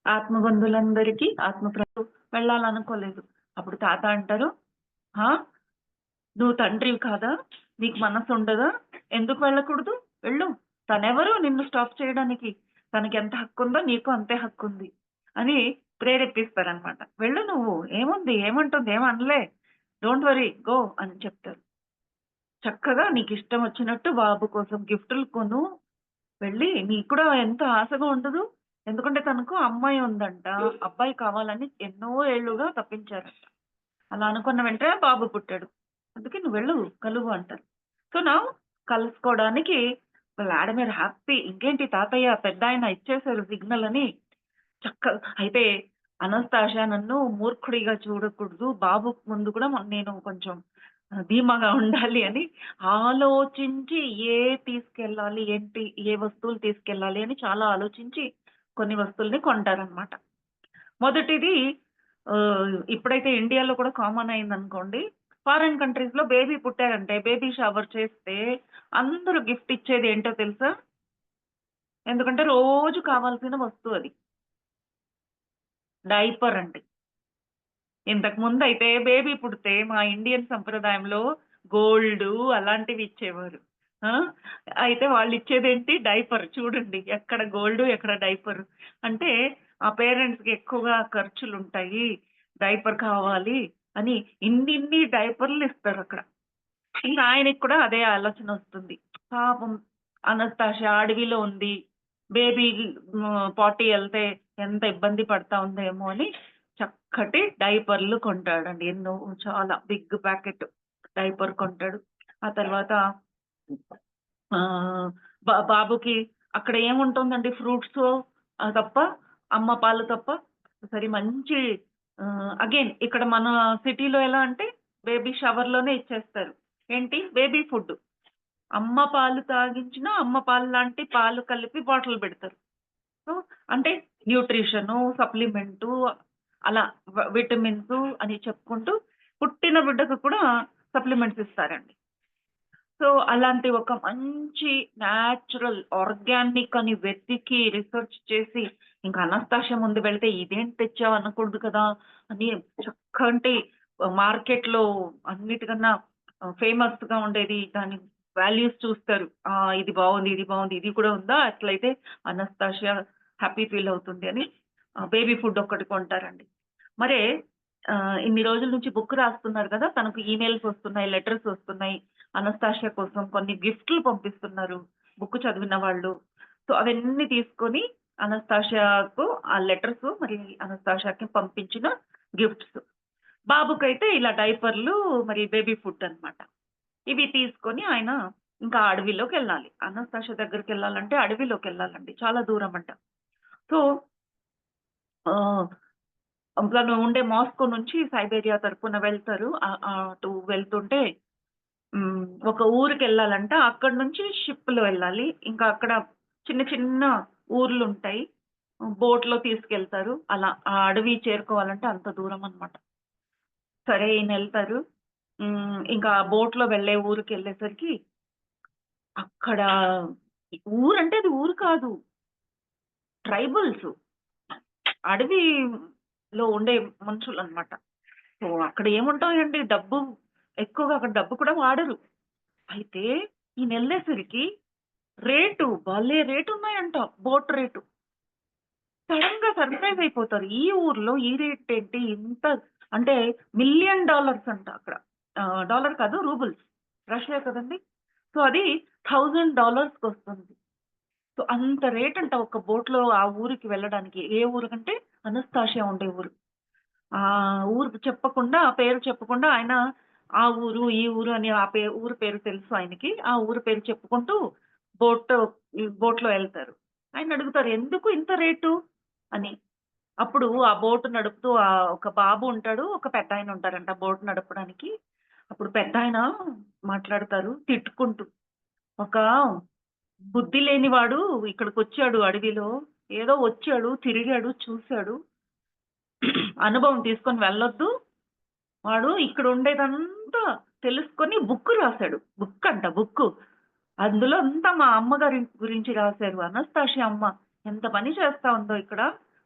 ఆత్మబంధువులందరికీ వెళ్ళాలనుకోలేదు. అప్పుడు తాత అంటారు, "హా! నువ్వు తండ్రివి కాదా? నీకు మనసుండదా? ఎందుకు వెళ్ళకూడదు? వెళ్ళు. తనెవరు నిన్ను స్టాప్ చేయడానికి? తనకెంత హక్కుందో నీకు అంతే హక్కుంది" అని ప్రేరేపిస్తారనమాట. "వెళ్ళు నువ్వు. ఏముంది? ఏమంటుంది? ఏమనలే. Don't worry. గో" అని చెప్తారు. చక్కగా నీకిష్టం వచ్చినట్టు బాబు కోసం గిఫ్టులు కొను. వెళ్ళి నీకు కూడా ఎంత ఆశగా ఉండదు? ఎందుకంటే తనకు అమ్మాయి ఉందంట. అబ్బాయి కావాలని ఎన్నో ఏళ్లుగా తప్పించారంట. అలా అనుకున్న వెంటనే బాబు పుట్టాడు. అందుకే "నువ్వు వెళ్ళు, కలువు" అంటారు. సో, నౌ కలుసుకోవడానికి వ్లాడిమిర్ హ్యాపీ. ఇంకేంటి తాతయ్య పెద్దాయన ఇచ్చేసారు సిగ్నల్ అని అయితే అనస్తాషియా నన్ను మూర్ఖుడిగా చూడకూడదు. బాబు ముందు కూడా నేను కొంచెం ధీమాగా ఉండాలి అని ఆలోచించి తీసుకెళ్ళాలి, ఏంటి ఏ వస్తువులు తీసుకెళ్ళాలి అని చాలా ఆలోచించి కొన్ని వస్తువుల్ని కొంటారనమాట. మొదటిది ఇప్పుడైతే ఇండియాలో కూడా కామన్ అయిందనుకోండి. ఫారిన్ కంట్రీస్‌లో బేబీ పుట్టారంటే బేబీ షవర్ చేస్తే అందరూ గిఫ్ట్ ఇచ్చేది ఏంటో తెలుసా? ఎందుకంటే రోజు కావాల్సిన వస్తువది. డైపర్ అండి. ఇంతకుముందయితే బేబీ పుడితే మా ఇండియన్ సంప్రదాయంలో గోల్డు అలాంటివి ఇచ్చేవారు. ఆ! అయితే వాళ్ళిచ్చేదేంటి డైపర్. చూడండి ఎక్కడ గోల్డు, ఎక్కడ డైపరు. అంటే ఆ పేరెంట్స్‌కి ఎక్కువగా ఖర్చులుంటాయి. డైపర్ కావాలి అని ఇన్నిన్ని డైపర్‌లిస్తారక్కడ. ఇంక ఆయనకి కూడా అదే ఆలోచనొస్తుంది. పాపం అనస్తాషియా అడవిలో ఉంది. బేబీ పాటీ ఎళ్తే ఎంత ఇబ్బంది పడతా ఉందేమో అని చక్కటి డైపర్‌లు కొంటాడండి. ఎన్నో చాలా బిగ్ ప్యాకెట్ డైపర్ కొంటాడు. ఆ తర్వాత ఆహ్, బాబుకి అక్కడ ఏముంటుందండి ఫ్రూట్సు తప్ప, అమ్మ పాలు తప్ప. సరే మంచి అగైన్ ఇక్కడ మన సిటీలో ఎలా అంటే బేబీ షవర్‌లోనే ఇచ్చేస్తారు. ఏంటి బేబీ ఫుడ్. అమ్మ పాలు తాగించినా అమ్మ పాలు లాంటి పాలు కలిపి బాటిల్ పెడతారు. సో, అంటే న్యూట్రిషను, సప్లిమెంటు అలా విటమిన్సు అని చెప్పుకుంటూ పుట్టిన బిడ్డకు కూడా సప్లిమెంట్స్ ఇస్తారండి. సో, అలాంటి ఒక మంచి న్యాచురల్, ఆర్గానిక్ అని వెతికి రిసర్చ్ చేసి ఇంకా అనస్తాషియా ముందు వెళ్తే ఇదేంటి తెచ్చావు అనకూడదు కదా! అని చక్కటి మార్కెట్‌లో అన్నిటికన్నా ఫేమస్‌గా ఉండేది దాని వాల్యూస్ చూస్తారు. ఇది బావుంది, ఇది బావుంది, ఇది కూడా ఉందా? అట్లయితే అనస్తాషియా హ్యాపీ ఫీల్ అవుతుంది అని బేబీ ఫుడ్ ఒక్కటి కొంటారండి. మరే ఇన్ని రోజుల నుంచి బుక్ రాస్తున్నారు కదా! తనకు ఈమెయిల్స్ వస్తున్నాయి, లెటర్స్ వస్తున్నాయి. అనస్తాషియా కోసం కొన్ని గిఫ్ట్‌లు పంపిస్తున్నారు. బుక్ చదివిన వాళ్ళు. సో, అవన్నీ తీసుకొని అనస్తాషియాకు ఆ లెటర్స్ మరి అనస్తాషియాకి పంపించిన గిఫ్ట్స్. బాబుకైతే ఇలా డైపర్‌లు మరి బేబీ ఫుడ్ అన్నమాట. ఇవి తీసుకొని ఆయన ఇంకా అడవిలోకెళ్ళాలి. అనస్తాషియా దగ్గరికెళ్ళాలంటే అడవిలోకెళ్ళాలండి. చాలా దూరమంట. సో, ఆహ్, తను ఉండే మాస్కో నుంచి సైబేరియా తరపున వెళ్తారు. అటు వెళ్తుంటే హ్మ్. ఒక ఊరికెళ్ళాలంట. అక్కడి నుంచి షిప్‌లో వెళ్ళాలి. ఇంకా అక్కడ చిన్న చిన్న ఊర్లుంటాయి. బోట్‌లో తీసుకెళ్తారు. అలా ఆ అడవి చేరుకోవాలంటే అంత దూరం అన్నమాట. సరే ఈయనెళ్తారు. ఇంకా బోట్‌లో వెళ్ళే ఊరికెళ్ళేసరికి అక్కడ ఊరంటే అది ఊరు కాదు. ట్రైబల్స్. అడవిలో ఉండే మనుషులన్నమాట. సో, అక్కడ ఏముంటాయండి ఎక్కువగా అక్కడ డబ్బు కూడా వాడరు. అయితే ఈయనెళ్ళేసరికి భలే రేటున్నాయంట. Boat rate. సడెన్‌గా సర్ప్రైజ్ అయిపోతారు. ఈ ఊర్లో ఈ రేటేంటి ఇంత అంటే $1,000,000 అంట అక్కడ. డాలర్ కాదు రూబుల్స్. రష్యా కదండీ! సో, అది $1,000 సో, అంత రేటంట ఒక బోట్‌లో ఆ ఊరికి వెళ్ళడానికి. ఏ ఊరికంటే అనస్తాషియా ఉండే ఊరు. ఊరు చెప్పకుండా, ఆ పేరు చెప్పకుండా ఆయన ఆ ఊరు, ఈ ఊరు అని ఊరు పేరు తెలుసు ఆయనకి. ఆ ఊరు పేరు చెప్పుకుంటూ బోట్ బోట్‌లో ఎళ్తారు. ఆయనడుగుతారు, "ఎందుకు ఇంత రేటు?" అని. అప్పుడు ఆ బోట్ నడుపుతూ ఒక బాబు ఉంటాడు. ఒక పెద్దాయన ఉంటారంట బోట్ నడపడానికి. అప్పుడు పెద్దాయన మాట్లాడతారు తిట్టుకుంటూ. "ఒక బుద్ధి లేనివాడు ఇక్కడికొచ్చాడు అడవిలో. ఏదో వచ్చాడు, తిరిగాడు, చూసాడు. అనుభవం తీసుకొని వెళ్ళొద్దు. వాడు ఇక్కడుండేదంతా తెలుసుకొని బుక్ రాసాడు. బుక్కు. అందులో అంతా మా అమ్మగారి గురించి రాసారు. అనస్తాషియా అమ్మ ఎంత పని చేస్తా ఉందో ఇక్కడ.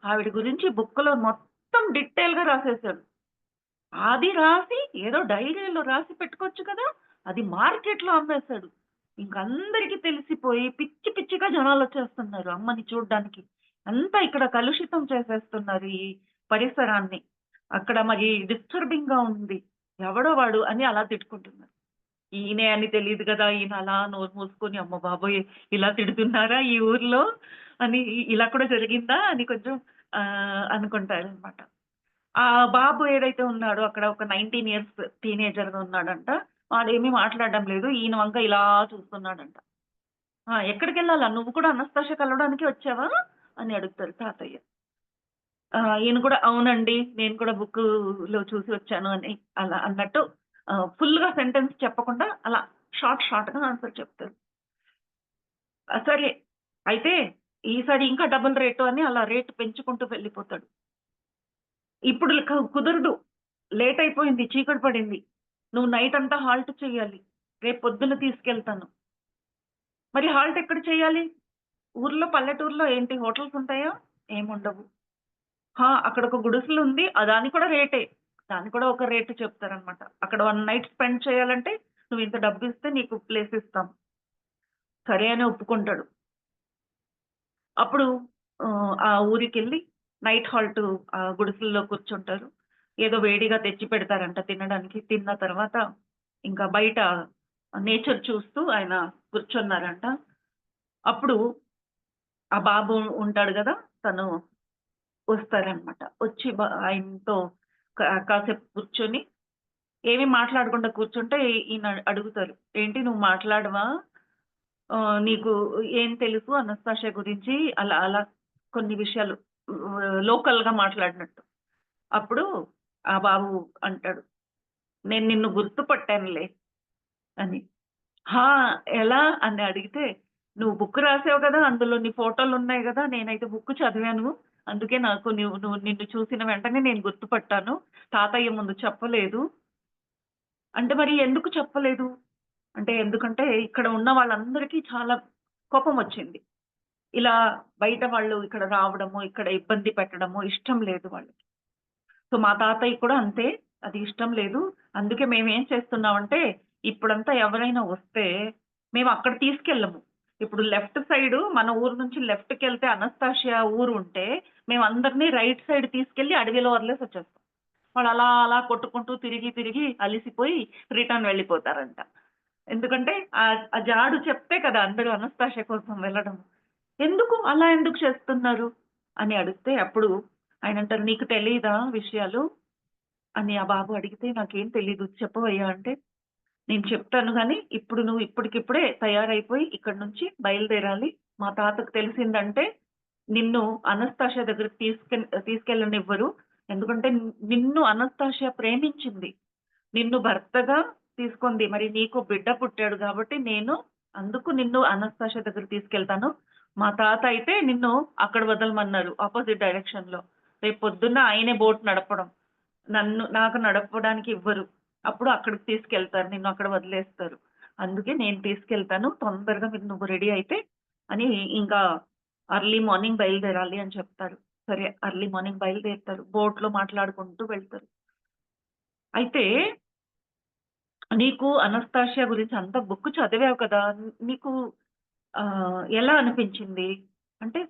ఆవిడ గురించి బుక్‌లో మొత్తం డీటెయిల్‌గా రాసేసాడు. అది రాసి ఏదో డైరీలో రాసి పెట్టుకోవచ్చు కదా! అది మార్కెట్‌లో అమ్మేసాడు. ఇంక అందరికి తెలిసిపోయి పిచ్చి పిచ్చిగా జనాలొచ్చేస్తున్నారు అమ్మని చూడ్డానికి. అంతా ఇక్కడ కలుషితం చేసేస్తున్నారు ఈ పరిసరాన్ని. అక్కడ మరి డిస్టర్బింగ్‌గా ఉంది. ఎవడో వాడు అని అలా తిట్టుకుంటున్నారు. ఈయనే అని తెలీదు గదా! ఈయన అలా నోరు మూసుకొని అమ్మ బాబోయ్! ఇలా తిడుతున్నారా ఈ ఊర్లో అని ఇలా కూడా జరిగిందా అని కొంచెం అనుకుంటారనమాట. ఆ బాబు ఏదైతే ఉన్నాడో అక్కడ ఒక 19 ఇయర్స్ టీనేజర్‌గా ఉన్నాడంట. వాడేమి మాట్లాడడం లేదు. ఈయన వంక ఇలా చూస్తున్నాడంట. "ఆ! ఎక్కడికెళ్ళాలా? నువ్వు కూడా అనస్తాషియా కలవడానికి వచ్చావా?" అని అడుగుతారు తాతయ్య. ఈయన కూడా అవునండి. నేను కూడా బుక్కులో చూసి వచ్చాను అని అలా అన్నట్టు ఫుల్‌గా సెంటెన్స్ చెప్పకుండా అలా షార్ట్‌గా ఆన్సర్ చెప్తారు. సరే అయితే ఈసారి ఇంకా డబుల్ రేటు అని అలా రేట్ పెంచుకుంటూ వెళ్ళిపోతాడు. ఇప్పుడు కుదరదు. లేట్ అయిపోయింది. చీకటి పడింది. నువ్వు నైట్ అంతా హాల్ట్ చేయాలి. రేపు పొద్దున్న తీసుకెళ్తాను. మరి హాల్ట్ ఎక్కడ చేయాలి? ఊర్లో పల్లెటూరులో ఏంటి హోటల్స్ ఉంటాయా? ఏముండవు. అక్కడ ఒక గుడిసెలుంది. దానికి కూడా రేటే. దానికి కూడా ఒక రేట్ చెప్తారనమాట. అక్కడ 1 నైట్ స్పెండ్ చేయాలంటే నువ్వు ఇంత డబ్బిస్తే నీకు ప్లేస్ ఇస్తాం. సరే అని ఒప్పుకుంటాడు. అప్పుడు ఆ ఊరికెళ్ళి నైట్ హాల్ట్ గుడిసెల్లో కూర్చుంటారు. ఏదో వేడిగా తెచ్చి పెడతారంట తినడానికి. తిన్న తర్వాత ఇంకా బయట నేచర్ చూస్తూ ఆయన కూర్చున్నారంట. అప్పుడు ఆ బాబు ఉంటాడు గదా! తను వస్తారనమాట. వచ్చి ఆయనతో కాసేపు కూర్చొని ఏమి మాట్లాడకుండా కూర్చుంటే ఈయన అడుగుతారు. "ఏంటి నువ్వు మాట్లాడవా? నీకు ఏం తెలుసు అనస్తాషియా గురించి?" అలా అలా కొన్ని విషయాలు లోకల్‌గా మాట్లాడినట్టు. అప్పుడు ఆ బాబు అంటాడు, "నేను నిన్ను గుర్తుపట్టానులే" అని. "హా! ఎలా?" అని అడిగితే, "నువ్వు బుక్ రాసావు గదా! అందులో నీ ఫోటోలున్నాయి గదా! నేనైతే బుక్ చదివాను. అందుకే నాకు నువ్వు నిన్ను చూసిన వెంటనే నేను గుర్తుపట్టాను. తాతయ్య ముందు చెప్పలేదు." అంటే మరి ఎందుకు చెప్పలేదు? అంటే ఎందుకంటే ఇక్కడ ఉన్న వాళ్ళందరికీ చాలా కోపమొచ్చింది. ఇలా బయట వాళ్ళు ఇక్కడ రావడము, ఇక్కడ ఇబ్బంది పెట్టడము ఇష్టం లేదు వాళ్ళకి. సో, మా తాతయ్యకి కూడా అంతే. అది ఇష్టం లేదు. అందుకే మేమేం చేస్తున్నామంటే, ఇప్పుడంతా ఎవరైనా వస్తే, మేమక్కడ తీసుకెళ్ళము. ఇప్పుడు లెఫ్ట్ సైడు మన ఊరు నుంచి లెఫ్ట్‌కెళ్తే అనస్తాషియా ఊరుంటే, మేమందరిని రైట్ సైడ్ తీసుకెళ్ళి అడవిలో వదిలేసొచ్చేస్తాం. వాళ్ళలా అలా అలా కొట్టుకుంటూ తిరిగి అలిసిపోయి రిటర్న్ వెళ్ళిపోతారంట. ఎందుకంటే ఆ జాడు చెప్తే కదా అందరూ అనస్తాషియా కోసం వెళ్ళడం. ఎందుకు అలా ఎందుకు చేస్తున్నారు? అని అడిగితే అప్పుడు ఆయనంటారు, "నీకు తెలీదా విషయాలు?" అని ఆ బాబు అడిగితే, "నాకేం తెలీదు చెప్పవయ్యా" అంటే, "నేను చెప్తాను గానీ, ఇప్పుడు నువ్వు ఇప్పటికిప్పుడే తయారైపోయి ఇక్కడి నుంచి బయలుదేరాలి. మా తాతకు తెలిసిందంటే నిన్ను అనస్తాషియా దగ్గరికి తీసుకెళ్ళనివ్వరు. ఎందుకంటే నిన్ను అనస్తాషియా ప్రేమించింది. నిన్ను భర్తగా తీసుకుంది. మరి నీకు బిడ్డ పుట్టాడు గాబట్టి నేను అందుకు నిన్ను అనస్తాషియా దగ్గరికి తీసుకెళ్తాను. మా తాత అయితే నిన్ను అక్కడ వదలమన్నారు అపోజిట్ డైరెక్షన్‌లో. రేపు పొద్దున్న ఆయనే బోట్ నడపడం. నాకు నడపడానికి ఇవ్వరు. అప్పుడు అక్కడికి తీసుకెళ్తారు. నిన్ను అక్కడ వదిలేస్తారు. అందుకే నేను తీసుకెళ్తాను. తొందరగా నువ్వు రెడీ అయితే అని ఇంకా ఎర్లీ మార్నింగ్ బయలుదేరాలి అని చెప్తారు. సరే ఎర్లీ మార్నింగ్ బయలుదేరుతారు. బోట్‌లో మాట్లాడుకుంటూ వెళ్తారు. అయితే నీకు అనస్తాషియా గురించి అంత బుక్ చదివావు కదా! నీకు ఎలా అనిపించింది? అంటే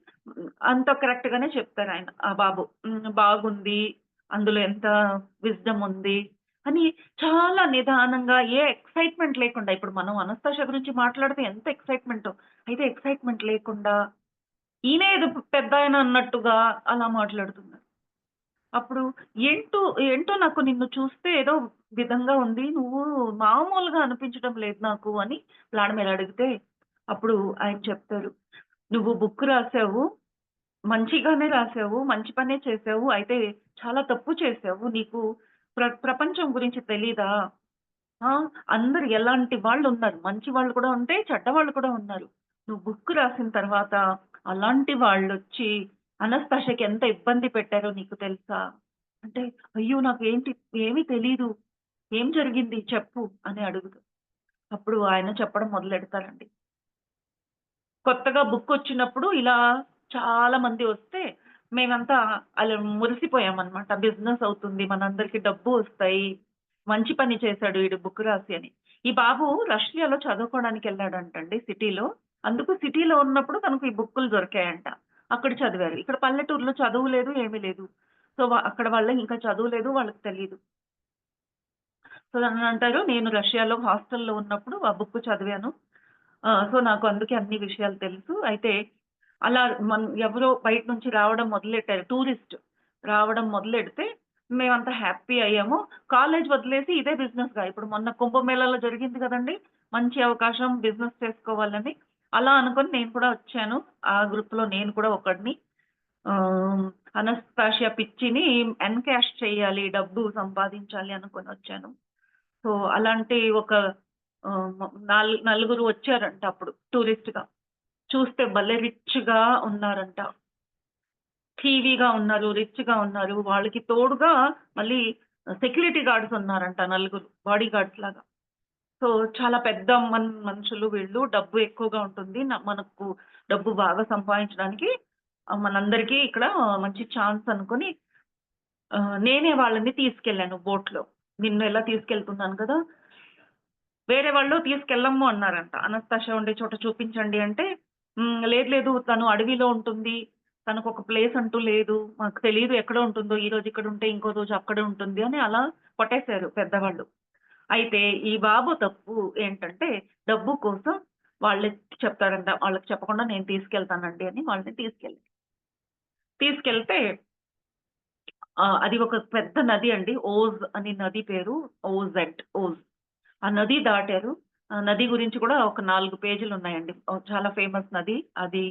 అంత కరెక్ట్‌గానే చెప్తారాయన ఆ బాబు. బాగుంది. అందులో ఎంత విజ్డమ్ ఉంది అని చాలా నిదానంగా ఏ ఎక్సైట్‌మెంట్ లేకుండా ఇప్పుడు మనం అనస్తాషియా గురించి మాట్లాడితే ఎంత ఎక్సైట్‌మెంటో. అయితే ఎక్సైట్‌మెంట్ లేకుండా ఈయనే ఏదో పెద్దాయన అన్నట్టుగా అలా మాట్లాడుతున్నారు. అప్పుడు ఏంటో నాకు నిన్ను చూస్తే ఏదో విధంగా ఉంది. నువ్వు మామూలుగా అనిపించడం లేదు నాకు అని ప్లాన్ మీద అడిగితే, అప్పుడు ఆయన చెప్తారు. "నువ్వు బుక్ రాసావు. మంచిగానే రాసావు. మంచి పనే చేసావు. అయితే చాలా తప్పు చేసావు. నీకు ప్రపంచం గురించి తెలీదా? ఆ! అందరూ ఎలాంటి వాళ్ళున్నారు. మంచి వాళ్ళు కూడా ఉంటే, చెడ్డవాళ్ళు కూడా ఉన్నారు. నువ్వు బుక్ రాసిన తర్వాత అలాంటి వాళ్ళొచ్చి అనస్తాషియాకి ఎంత ఇబ్బంది పెట్టారో నీకు తెలుసా?" అంటే, "అయ్యో! ఏమీ తెలీదు. ఏం జరిగింది చెప్పు" అని అడుగుతా. అప్పుడు ఆయన చెప్పడం మొదలెడతారండి. కొత్తగా బుకొచ్చినప్పుడు ఇలా చాలా మంది వస్తే, మేమంతా అలా మురిసిపోయామనమాట. బిజినెస్ అవుతుంది. మనందరికి డబ్బు వస్తాయి. మంచి పని చేశాడు ఈడు బుక్ రాసి అని. ఈ బాబు రష్యాలో చదువుకోవడానికెళ్ళాడంటండి సిటీలో. అందుకు సిటీలో ఉన్నప్పుడు తనకు ఈ బుక్కులు దొరికాయంట. అక్కడ చదివారు. ఇక్కడ పల్లెటూరులో చదువు లేదు, ఏమీ లేదు. సో, అక్కడ వాళ్ళకి ఇంకా చదువు లేదు. వాళ్ళకి తెలీదు. సో, నన్నంటారు, "నేను రష్యాలో హాస్టల్‌లో ఉన్నప్పుడు ఆ బుక్ చదివాను. సో, నాకు అందుకే అన్ని విషయాలు తెలుసు. అయితే అలా ఎవరో బయట నుంచి రావడం మొదలెట్టారు. టూరిస్ట్ రావడం మొదలెడితే మేమంతా హ్యాపీ అయ్యాము. కాలేజ్ వదిలేసి ఇదే బిజినెస్‌గా ఇప్పుడు మొన్న కుంభమేళాలో జరిగింది గదండీ! మంచి అవకాశం బిజినెస్ చేసుకోవాలని. అలా అనుకోని నేను కూడా వచ్చాను. ఆ గ్రూప్‌లో నేను కూడా ఒకడిని. ఆహ్, అనస్తాషియా పిచ్చిని ఎన్‌కాష్ చేయాలి, డబ్బు సంపాదించాలి అనుకొనొచ్చాను. సో, అలాంటి ఒక ఆహ్, మ నలుగురు వచ్చారంట అప్పుడు టూరిస్ట్‌గా. చూస్తే భలే రిచ్‌గా ఉన్నారంట. ఠీవీగా ఉన్నారు, రిచ్‌గా ఉన్నారు. వాళ్ళకి తోడుగా మళ్ళీ సెక్యూరిటీ గార్డ్స్ ఉన్నారంట నలుగురు. బాడీ గార్డ్స్ లాగా. సో, చాలా పెద్ద మనుషులు వీళ్ళు. డబ్బు ఎక్కువగా ఉంటుంది. మనకు డబ్బు బాగా సంపాదించడానికి మనందరికీ ఇక్కడ మంచి ఛాన్స్ అనుకోని నేనే వాళ్ళని తీసుకెళ్ళాను బోట్‌లో. నిన్ను ఎలా తీసుకెళ్తున్నాను కదా! వేరే వాళ్ళు తీసుకెళ్ళము అన్నారంట. అనస్తాషియా ఉండే చోట చూపించండి అంటే, లేదు లేదు తను అడవిలో ఉంటుంది. తనకొక ప్లేస్ అంటూ లేదు. మాకు తెలీదు ఎక్కడ ఉంటుందో. ఈరోజు ఇక్కడుంటే ఇంకో రోజు అక్కడ ఉంటుంది అని అలా కొట్టేశారు పెద్దవాళ్ళు. అయితే ఈ బాబు తప్పు ఏంటంటే, డబ్బు కోసం వాళ్ళే చెప్తారంట. వాళ్ళకి చెప్పకుండా నేను తీసుకెళ్తానండి అని వాళ్ళని తీసుకెళ్తే అది ఒక పెద్ద నది అండి. ఓజ్ అని నది పేరు. ఓజ్. ఆ నది దాటారు. ఆ నది గురించి కూడా ఒక 4 పేజీలున్నాయండి. చాలా ఫేమస్ నది. అది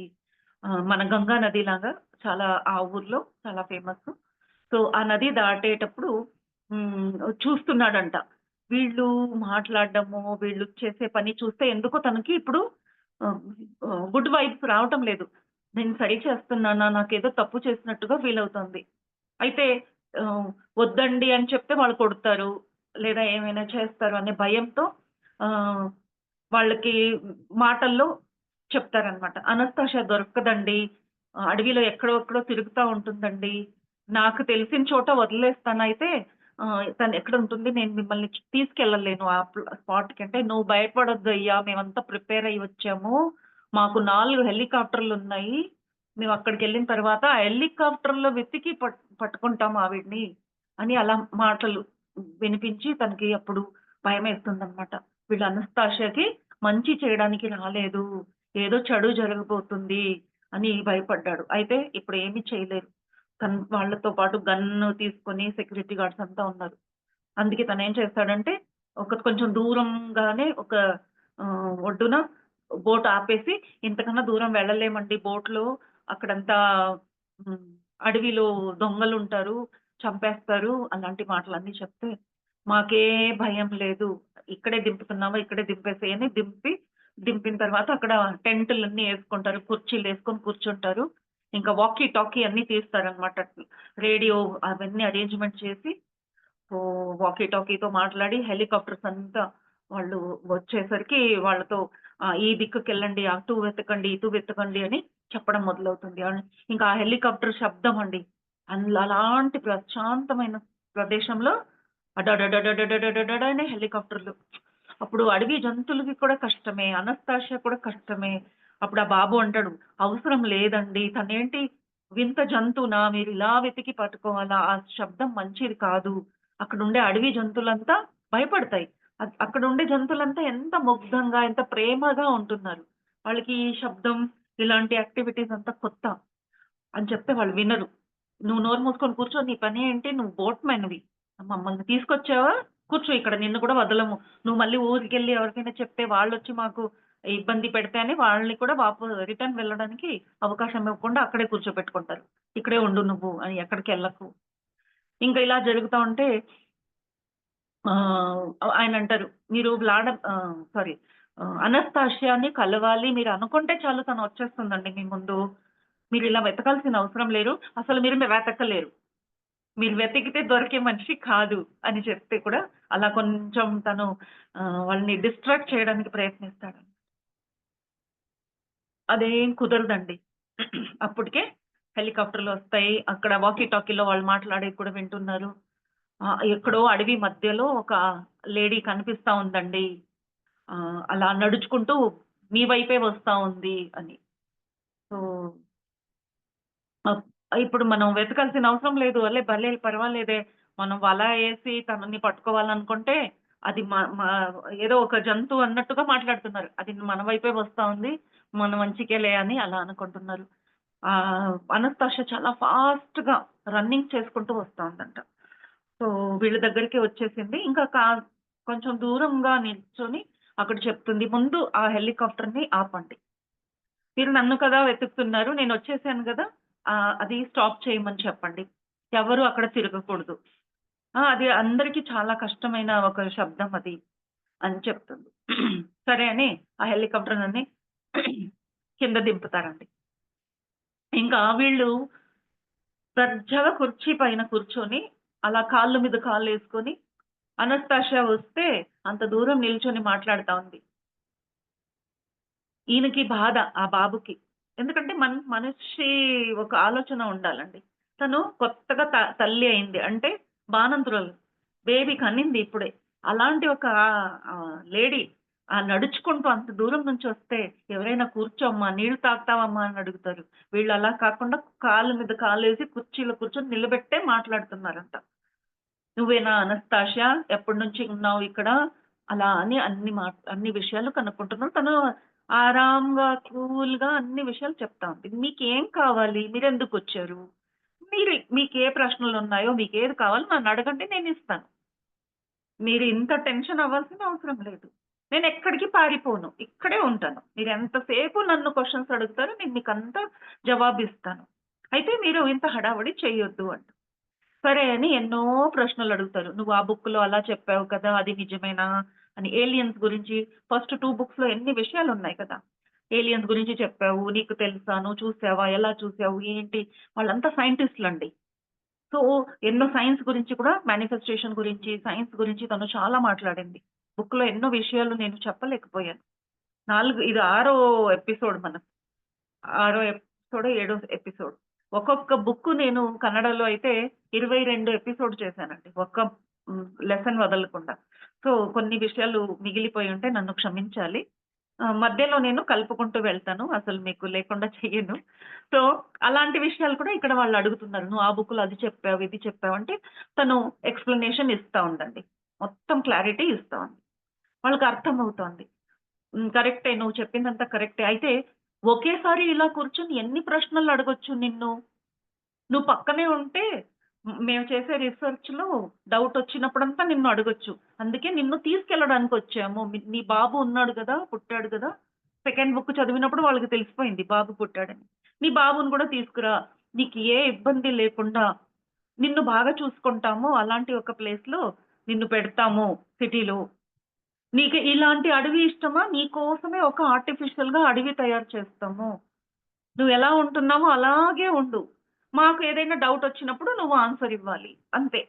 మన గంగా నదిలాగా చాలా ఆ ఊర్లో చాలా ఫేమస్. సో, ఆ నది దాటేటప్పుడు హ్మ్. చూస్తున్నాడంట. వీళ్ళు మాట్లాడడము, వీళ్ళు చేసే పని చూస్తే ఎందుకో తనకి ఇప్పుడు ఆహ్, గుడ్ వైబ్స్ రావటం లేదు. నేను సరి చేస్తున్నానా? నాకేదో తప్పు చేసినట్టుగా ఫీలవుతోంది. అయితే ఆహ్, వద్దండి అని చెప్తే వాళ్ళు కొడతారు. లేదా ఏమైనా చేస్తారు అనే భయంతో ఆహ్, వాళ్ళకి మాటల్లో చెప్తారనమాట. అనస్తాషియా దొరకదండి. అడవిలో ఎక్కడో ఎక్కడో తిరుగుతా ఉంటుందండి. నాకు తెలిసిన చోట వదిలేస్తానయితే తను ఎక్కడుంటుంది నేను మిమ్మల్ని తీసుకెళ్ళలేను ఆ స్పాట్‌కి అంటే, "నువ్వు భయపడొద్దయ్యా! మేమంతా ప్రిపేర్ అయ్యి వచ్చాము. మాకు 4 హెలికాప్టర్‌లున్నాయి. మేమక్కడికెళ్ళిన తర్వాత ఆ హెలికాప్టర్‌లో వెతికి పట్టుకుంటాం ఆవిడని" అని అలా మాటలు వినిపించి తనకి అప్పుడు భయమేస్తుందనమాట. వీళ్ళు అనస్తాషియాకి మంచి చేయడానికి రాలేదు. ఏదో చెడు జరగబోతుంది అని భయపడ్డాడు. అయితే ఇప్పుడేమి చేయలేరు. వాళ్ళతో పాటు గన్ను తీసుకొని సెక్యూరిటీ గార్డ్స్ అంతా ఉన్నారు. అందుకే తనేం చేస్తాడంటే, కొంచెం దూరంగానే ఒక ఒడ్డున బోట్ ఆపేసి, ఇంతకన్నా దూరం వెళ్ళలేమండి బోట్‌లో. అక్కడంతా హ్మ్. అడవిలో దొంగలుంటారు, చంపేస్తారు అలాంటి మాటలన్నీ చెప్తే, మాకే భయం లేదు. ఇక్కడే దింపుతున్నావా, ఇక్కడే దింపేసేయి అని దింపిన తర్వాత అక్కడ టెంటులన్నీ యేసుకుంటారు. కుర్చీలేసుకొని కూర్చుంటారు. ఇంకా వాకీ టాకీ అన్నీ తీస్తారనమాట. రేడియో అవన్నీ అరేంజ్‌మెంట్ చేసి సో, వాకీ టాకీతో మాట్లాడి హెలికాప్టర్స్ అంతా వాళ్ళు వచ్చేసరికి వాళ్ళతో ఈ దిక్కుకెళ్ళండి, అటు వెతకండి, ఇటు వెతకండి అని చెప్పడం మొదలవుతుంది. ఇంకా ఆ హెలికాప్టర్ శబ్దం అండి. అలాంటి ప్రశాంతమైన ప్రదేశంలో అడడడడడడడడడ అని హెలికాప్టర్‌లు. అప్పుడు అడవి జంతువులకి కూడా కష్టమే. అనస్తాషియా కూడా కష్టమే. అప్పుడు ఆ బాబు అంటాడు, "అవసరం లేదండి. తనేంటి వింత జంతువునా? మీరిలా వెతికి పట్టుకోవాలా? ఆ శబ్దం మంచిది కాదు." అక్కడుండే అడవి జంతువులంతా భయపడతాయి. అక్కడుండే జంతువులంతా ఎంత ముగ్ధంగా, ఎంత ప్రేమగా ఉంటున్నారు. వాళ్ళకి ఈ శబ్దం, ఇలాంటి యాక్టివిటీస్ అంతా కొత్త అని చెప్తే వాళ్ళు వినరు. "నువ్వు నోరు మూసుకొని కూర్చో. నీ పని ఏంటి? నువ్వు బోట్‌మెన్‌వి. మమ్మల్ని తీసుకొచ్చావా? కూర్చో ఇక్కడ. నిన్ను కూడా వదలము. నువ్వు మళ్ళీ ఊరికెళ్ళి ఎవరికైనా చెప్తే వాళ్ళొచ్చి మాకు ఇబ్బంది పెడితే" అని వాళ్ళని కూడా రిటర్న్ వెళ్ళడానికి అవకాశం ఇవ్వకుండా అక్కడే కూర్చోబెట్టుకుంటారు. "ఇక్కడే ఉండు నువ్వు అని ఎక్కడికెళ్ళకు." ఇంకా ఇలా జరుగుతా ఉంటే ఆయనంటారు, "మీరు సారీ అనస్తాషియాని కలవాలి. మీరనుకుంటే చాలు తనొచ్చేస్తుందండి మీ ముందు. మీరిలా వెతకాల్సిన అవసరం లేదు. అసలు మీరు వెతకలేరు. మీరు వెతికితే దొరికే మనిషి కాదు" అని చెప్తే కూడా అలా కొంచెం తను వాళ్ళని డిస్ట్రాక్ట్ చేయడానికి ప్రయత్నిస్తాడు. అదేం కుదరదండి. అప్పటికే హెలికాప్టర్‌లు వస్తాయి. అక్కడ వాకీ టాకీలో వాళ్ళు మాట్లాడేది కూడా వింటున్నారు. ఎక్కడో అడవి మధ్యలో ఒక లేడీ కనిపిస్తా ఉందండి. అలా నడుచుకుంటూ మీ వైపే వస్తా ఉంది అని. సో, అప్ ఇప్పుడు మనం వెతకాల్సిన అవసరం లేదు. భలే పర్వాలేదే. మనం వల ఏసి తనని పట్టుకోవాలనుకుంటే అది మ మ ఏదో ఒక జంతువు అన్నట్టుగా మాట్లాడుతున్నారు. అది మన వైపే వస్తా ఉంది. మన మంచికేలే అని అలా అనుకుంటున్నారు. అనస్తాషియా చాలా ఫాస్ట్‌గా రన్నింగ్ చేసుకుంటూ వస్తా ఉందంట. సో, వీళ్ళ దగ్గరికి వచ్చేసింది. ఇంకా కొంచెం దూరంగా నిల్చొని అక్కడ చెప్తుంది. ముందు ఆ హెలికాప్టర్‌ని ఆపండి. మీరు నన్ను కదా వెతుకుతున్నారు. నేనొచ్చేసాను గదా! అది స్టాప్ చేయమని చెప్పండి. ఎవరు అక్కడ తిరగకూడదు. అది అందరికి చాలా కష్టమైన ఒక శబ్దం అది అని చెప్తుంది. సరే అని ఆ హెలికాప్టర్‌నన్ని కింద దింపుతారండి. ఇంకా వీళ్ళు దర్జాగా కుర్చీ పైన కూర్చొని, అలా కాళ్ళ మీద కాళ్ళేసుకొని, అనస్తాషియా వస్తే అంత దూరం నిల్చొని మాట్లాడుతా ఉంది. ఈయనకి బాధ ఆ బాబుకి. ఎందుకంటే మనిషి ఒక ఆలోచన ఉండాలండి. తను కొత్తగా తల్లి అయింది. అంటే బాణంతురాలు. బేబీ కన్నింది ఇప్పుడే. అలాంటి ఒక లేడీ నడుచుకుంటూ అంత దూరం నుంచొస్తే ఎవరైనా కూర్చోమ్మా, నీళ్ళు తాగుతావమ్మా అని అడుగుతారు. వీళ్ళు అలా కాకుండా కాళ్ళ మీద కాళ్ళేసి కుర్చీలో కూర్చొని నిలబెట్టే మాట్లాడుతున్నారంట. "నువ్వేనా అనస్తాషియా? ఎప్పటినుంచి ఉన్నావు ఇక్కడ?" అలా అని అన్ని విషయాలు కనుక్కుంటున్నాం. తను ఆరాంగా, కూల్‌గా అన్ని విషయాలు చెప్తా ఉంది. "మీకేం కావాలి? మీరెందుకొచ్చారు? మీకే ప్రశ్నలున్నాయో, మీకేది కావాలో నన్నడగండి నేనిస్తాను. మీరు ఇంత టెన్షన్ అవ్వాల్సిన అవసరం లేదు. నేనెక్కడికి పారిపోను. ఇక్కడే ఉంటాను. మీరెంతసేపు నన్ను క్వెషన్స్ అడుగుతారో నేను మీకంతా జవాబిస్తాను. అయితే మీరు ఇంత హడావిడి చెయ్యొద్దు" అంట. సరే అని ఎన్నో ప్రశ్నలడుగుతారు. "నువ్వు ఆ బుక్‌లో అలా చెప్పావు కదా! అది నిజమేనా?" అని. ఏలియన్స్ గురించి ఫస్ట్ 2 బుక్స్‌లో ఎన్ని విషయాలున్నాయి కదా! ఏలియన్స్ గురించి చెప్పావు. నీకు తెలుసా? నువ్వు చూసావా? ఎలా చూసావు? ఏంటి? వాళ్ళంతా సైంటిస్ట్‌లండి. సో, ఎన్నో సైన్స్ గురించి కూడా మేనిఫెస్టేషన్ గురించి, సైన్స్ గురించి తను చాలా మాట్లాడింది. బుక్‌లో ఎన్నో విషయాలు నేను చెప్పలేకపోయాను. ఇది ఆరో ఎపిసోడ్ మనది. ఆరో ఎపిసోడో, ఏడో ఎపిసోడ్. ఒక్కొక్క బుక్ నేను కన్నడలో అయితే 22 ఎపిసోడ్ చేశానండి. ఒక్క లెసన్ వదలకుండా. సో, కొన్ని విషయాలు మిగిలిపోయి ఉంటే నన్ను క్షమించాలి. మధ్యలో నేను కలుపుకుంటూ వెళ్తాను. అసలు మీకు లేకుండా చెయ్యను. సో, అలాంటి విషయాలు కూడా ఇక్కడ వాళ్ళు అడుగుతున్నారు. "నువ్వు ఆ బుక్‌లో అది చెప్పావు, ఇది చెప్పావు" అంటే తను ఎక్స్‌ప్లనేషన్ ఇస్తా ఉందండి. మొత్తం క్లారిటీ ఇస్తా ఉంది. వాళ్ళకి అర్థమవుతోంది. కరెక్టే. నువ్వు చెప్పిందంతా కరెక్టే. అయితే ఒకేసారి ఇలా కూర్చొని ఎన్ని ప్రశ్నలు అడగొచ్చు నిన్ను? నువ్వు పక్కనే ఉంటే మేము చేసే రిసర్చ్‌లో డౌటొచ్చినప్పుడంతా నిన్ను అడగొచ్చు. అందుకే నిన్ను తీసుకెళ్ళడానికొచ్చాము. నీ బాబు ఉన్నాడు గదా! పుట్టాడు గదా! సెకండ్ బుక్ చదివినప్పుడు వాళ్ళకి తెలిసిపోయింది బాబు పుట్టాడని. నీ బాబుని గూడా తీసుకురా. నీకు ఏ ఇబ్బంది లేకుండా నిన్ను బాగా చూసుకుంటాము. అలాంటి ఒక ప్లేస్‌లో నిన్ను పెడతాము సిటీలో. నీకు ఇలాంటి అడవి ఇష్టమా? నీ కోసమే ఒక ఆర్టిఫిషియల్‌గా అడవి తయారు చేస్తాము. నువ్వెలా ఉంటున్నావో అలాగే ఉండు. మాకు ఏదైనా డౌటొచ్చినప్పుడు నువ్వు ఆన్సర్ ఇవ్వాలి. అంతే.